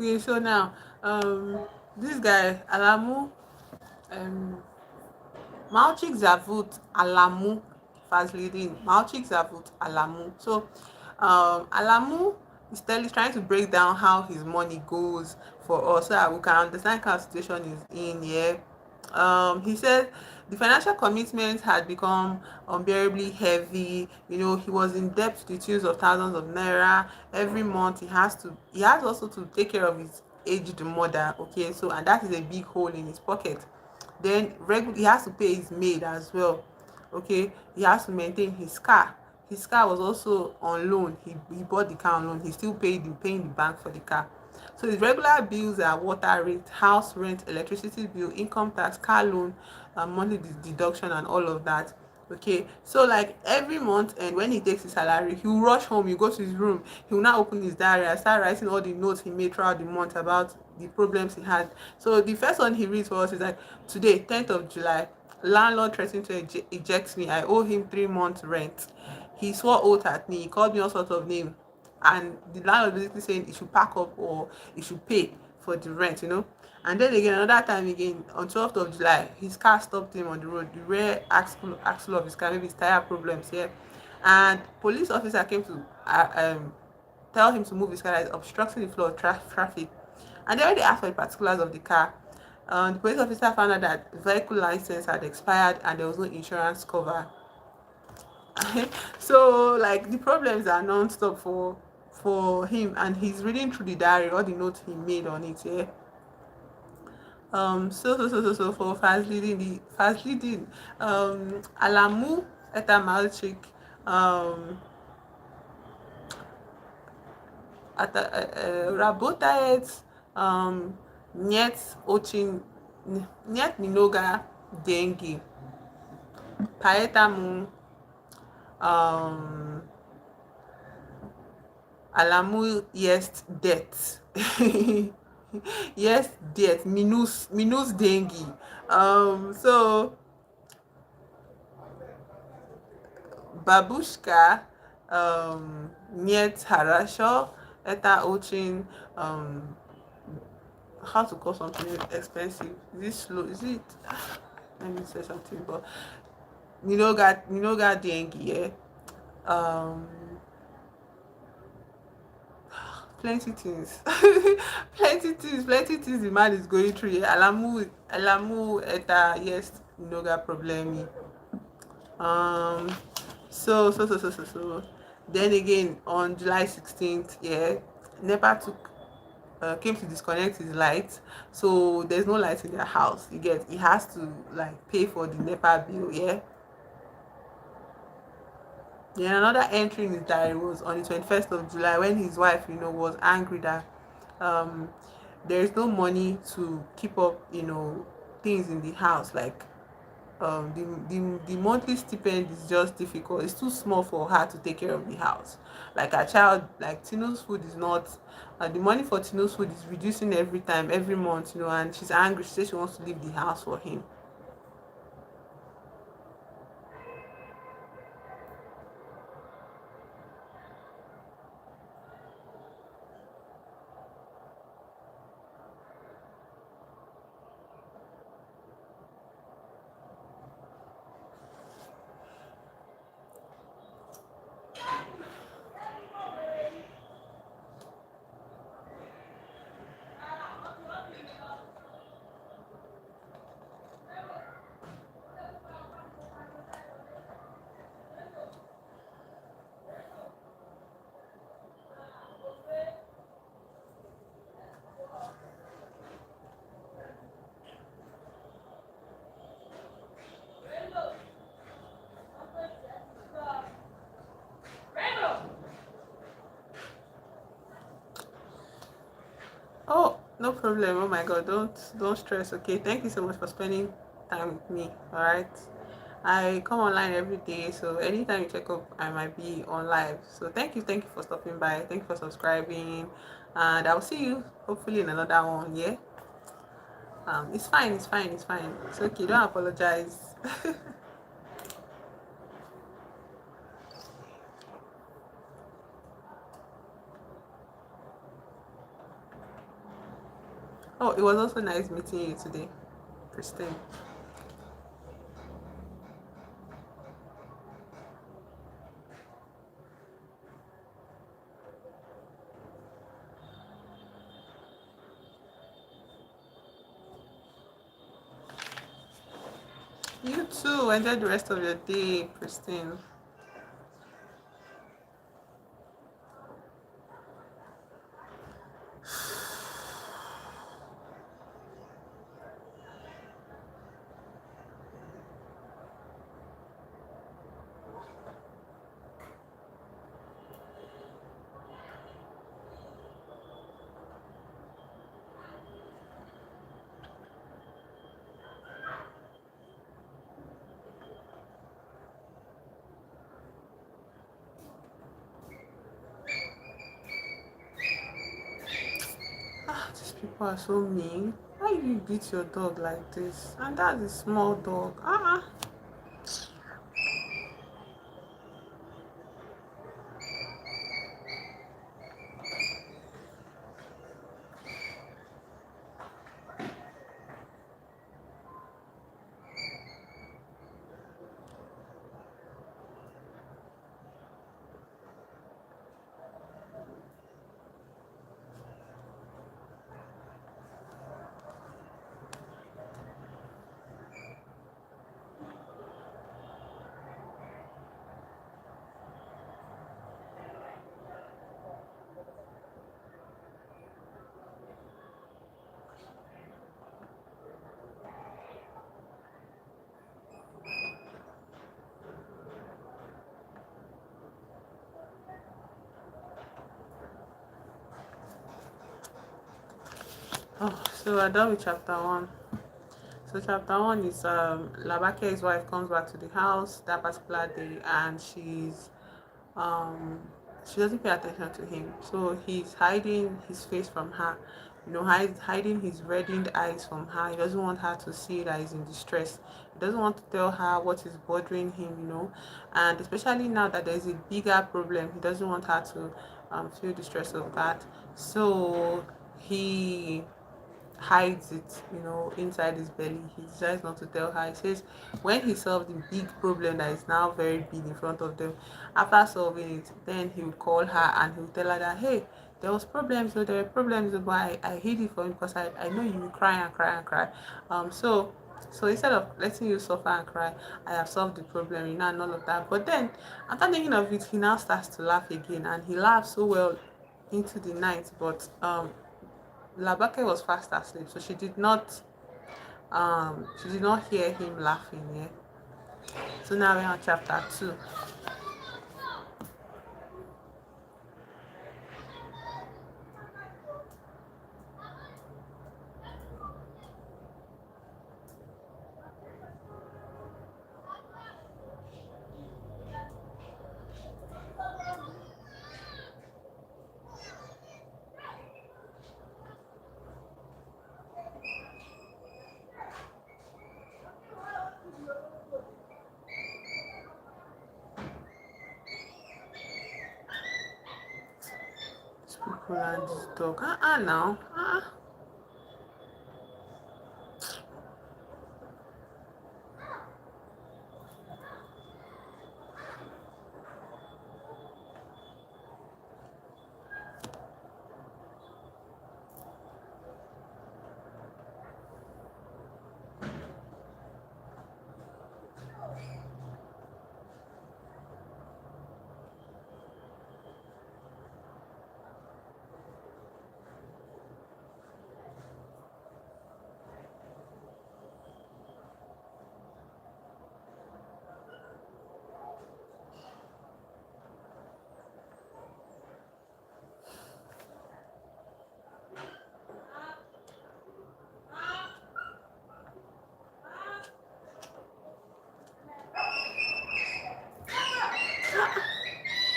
Okay, so now, this guy Alamu, Malchik Zavut Alamu Fazlidin. Malchik Zavut Alamu. So, Alamu is trying to break down how his money goes for us so that we can understand how situation is in here. He said the financial commitments had become unbearably heavy. He was in debt to the tunes of thousands of naira every month. He has also to take care of his aged mother. Okay, so and that is a big hole in his pocket. Then he has to pay his maid as well. Okay, he has to maintain his car. His car was also on loan. He bought the car on loan. He still paying the bank for the car. So his regular bills are water rate, house rent, electricity bill, income tax, car loan, monthly deduction, and all of that. Okay, so like every month, and when he takes his salary, he will rush home, he go to his room, he will now open his diary and start writing all the notes he made throughout the month about the problems he had. So the first one he reads for us is like, today, 10th of July, landlord threatened to eject me. I owe him 3 months rent. He swore oath at me, he called me all sorts of names, and the landlord basically saying he should pack up or he should pay for the rent, you know. And then again, another time again, on 12th of July, his car stopped him on the road. The rear axle of his car, maybe his tire problems here. And police officer came to tell him to move his car that is obstructing the flow of traffic. And they already asked for the particulars of the car. The police officer found out that vehicle license had expired and there was no insurance cover. So like the problems are non-stop for him, and he's reading through the diary, all the notes he made on it. Yeah. So for fast leading, Alamu eta Malchik, um работает, нет очень, нет много деньги, поэтому um, Alamu есть debt. Yes, debt minus dengue. So babushka, нет хорошо, это очень, how to call something expensive? Is it slow? Is it? Let me say something, but you know got dengue, yeah. Um, Plenty things, plenty things the man is going through. Yeah. Alamu eta yes, no got problem. Um, so. Then again, on July 16th, yeah, NEPA took came to disconnect his lights, so there's no light in their house. You get, he has to like pay for the NEPA bill, yeah. Then another entry in his diary was on the 21st of July when his wife, was angry that um there is no money to keep up, things in the house, like the monthly stipend is just difficult. It's too small for her to take care of the house. Like a child, like Tino's food is not, the money for Tino's food is reducing every time, every month, and she's angry. She says she wants to leave the house for him. Oh, no problem. Oh my God, don't stress. Okay, thank you so much for spending time with me. All right, I come online every day, so anytime you check up, I might be on live. So thank you for stopping by. Thank you for subscribing, and I'll see you hopefully in another one. Yeah. It's fine. It's okay. Don't apologize. Oh, it was also nice meeting you today, Christine. You too. Enjoy the rest of your day, Christine. These people are so mean. Why you beat your dog like this? And that's a small dog. Oh, so we're done with chapter one. So chapter one is Labake's wife comes back to the house that particular day, and um she doesn't pay attention to him. So he's hiding his face from her, hiding his reddened eyes from her. He doesn't want her to see that he's in distress. He doesn't want to tell her what is bothering him. And especially now that there's a bigger problem, he doesn't want her to feel the stress of that. So he hides it, inside his belly. He decides not to tell her. He says when he solved the big problem that is now very big in front of them, after solving it, then he would call her and he would tell her that, hey, there was problems, so there were problems, but I hid it for him because I know you will cry and cry and cry. So instead of letting you suffer and cry, I have solved the problem, and all of that. But then after thinking of it, he now starts to laugh again, and he laughs so well into the night. But Labake was fast asleep, so she did not hear him laughing. Yeah. So now we're on chapter two. These people and this dog. Now.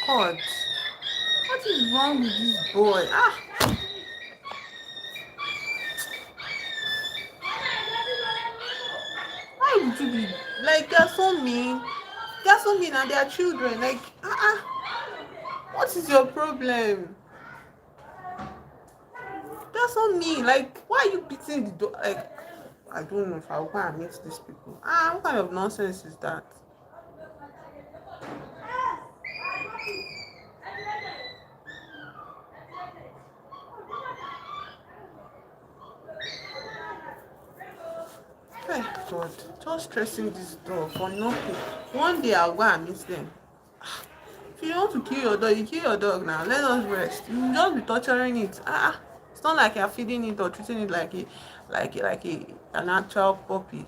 God, what is wrong with this boy? Why would you be like they're so mean? They're so mean and they're children. Like, what is your problem? They're so mean. Like, why are you beating the dog? Like, I don't know if I'll go and meet these people. What kind of nonsense is that? Hey, God, just stressing this dog for nothing. One day I'll go and meet them. If you want to kill your dog, you kill your dog now. Let us rest. You just be torturing it. It's not like you're feeding it or treating it like an actual puppy.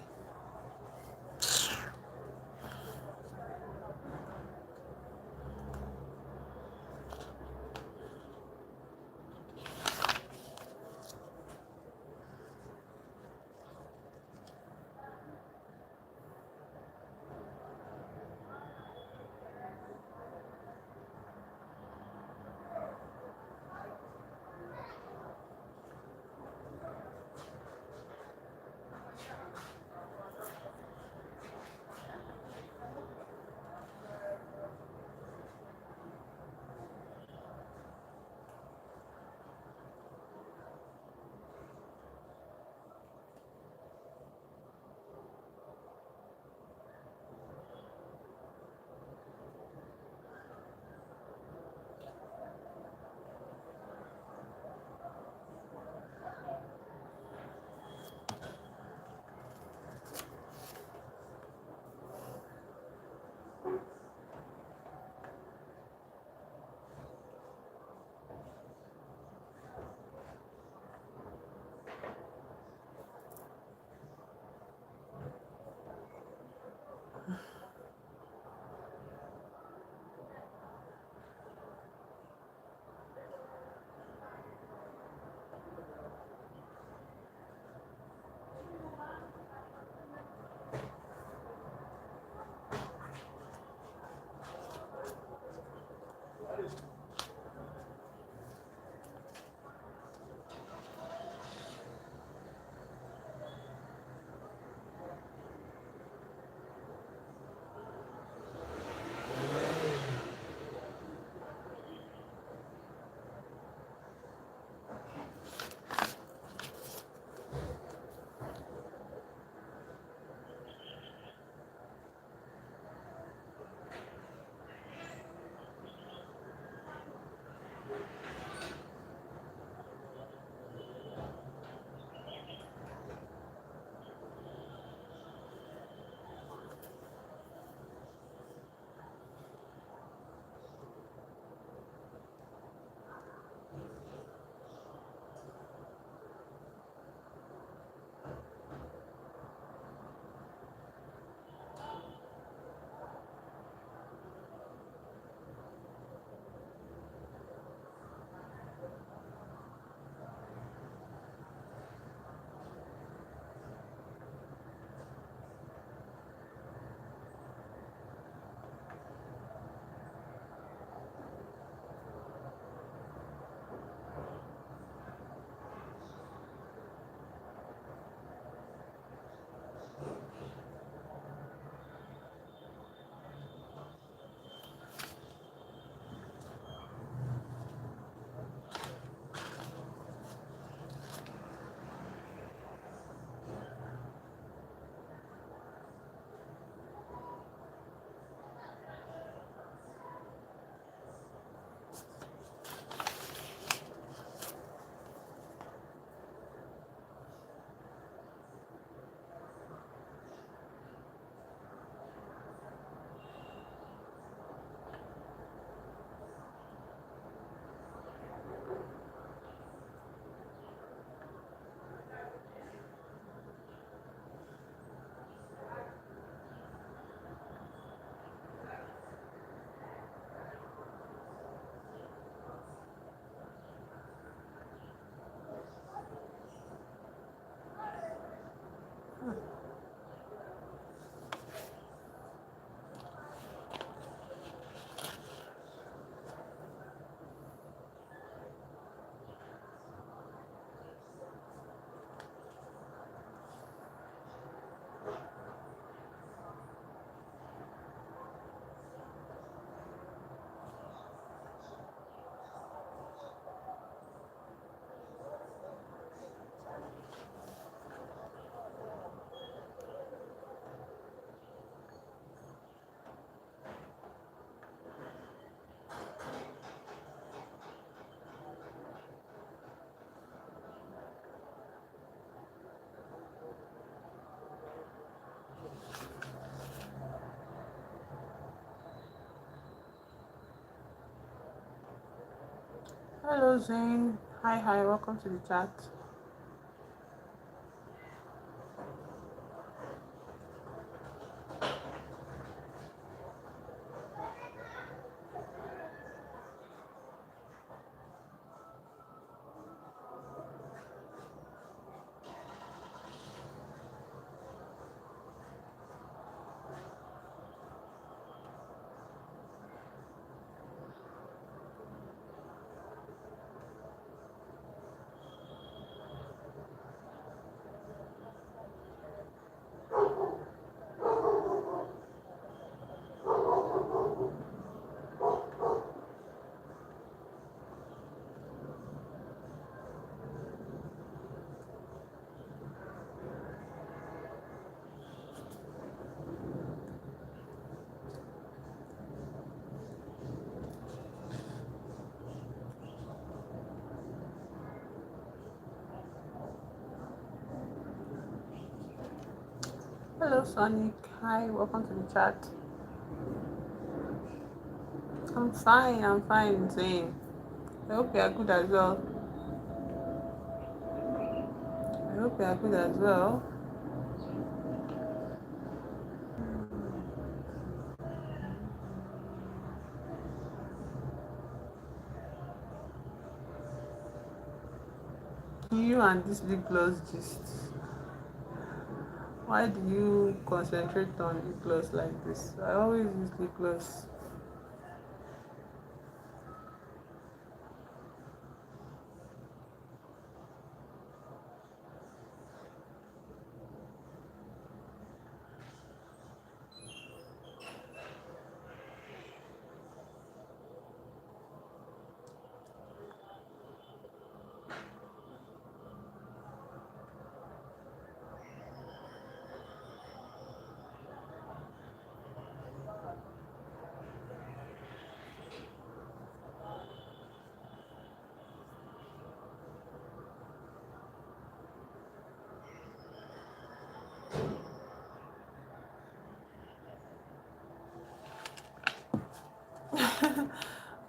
Hello Zane. Hi, welcome to the chat. Hello Sonic. Hi, welcome to the chat. I'm fine, Zane. I hope you are good as well. I hope you are good as well. You and this lip gloss gist. Why do you concentrate on lip gloss like this? I always use lip gloss.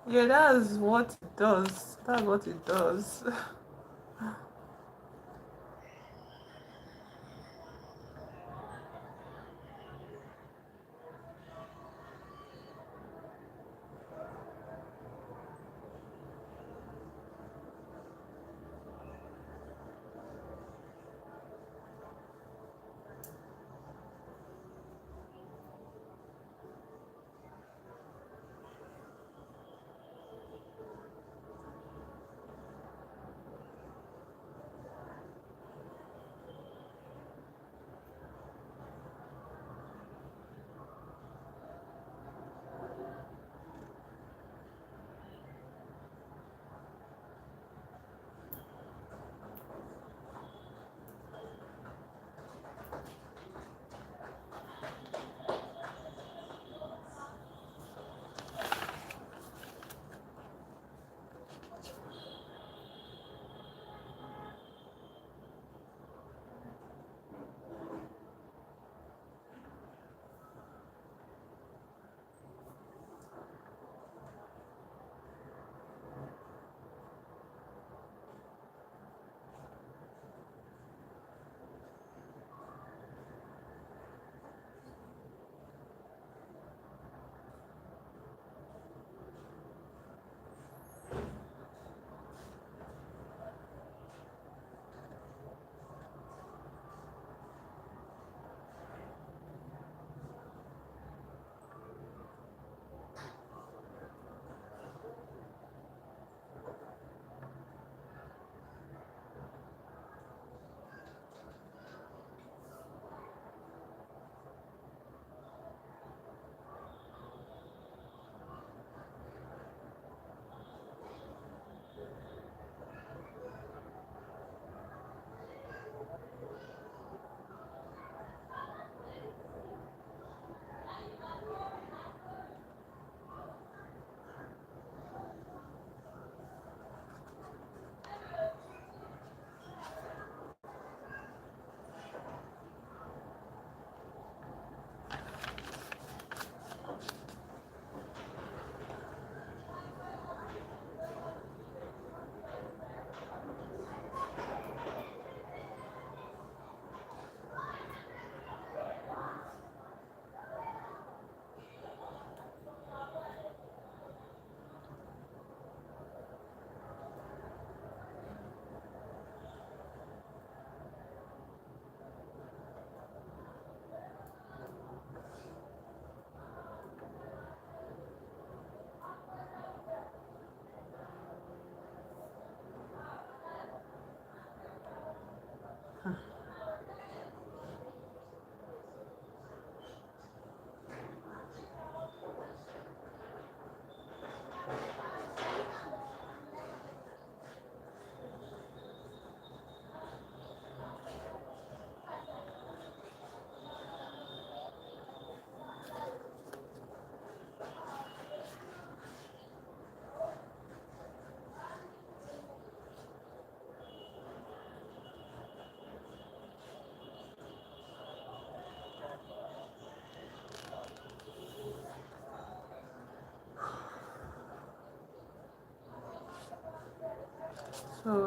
Yeah, that's what it does. That's what it does. So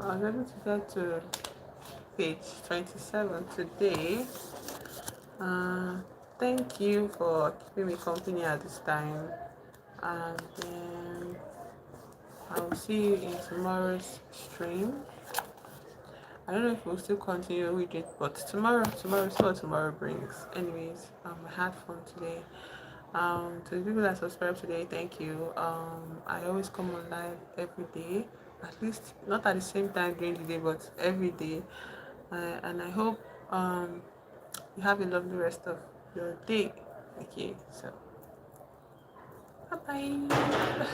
I was able to get to page 27 today. Uh, Thank you for keeping me company at this time. And then I'll see you in tomorrow's stream. I don't know if we'll still continue with it, but tomorrow is what tomorrow brings. Anyways, I had fun today. To the people that subscribe today, thank you. I always come on live every day, at least not at the same time during the day, but every day. And I hope you have a lovely rest of your day. Okay, so bye bye.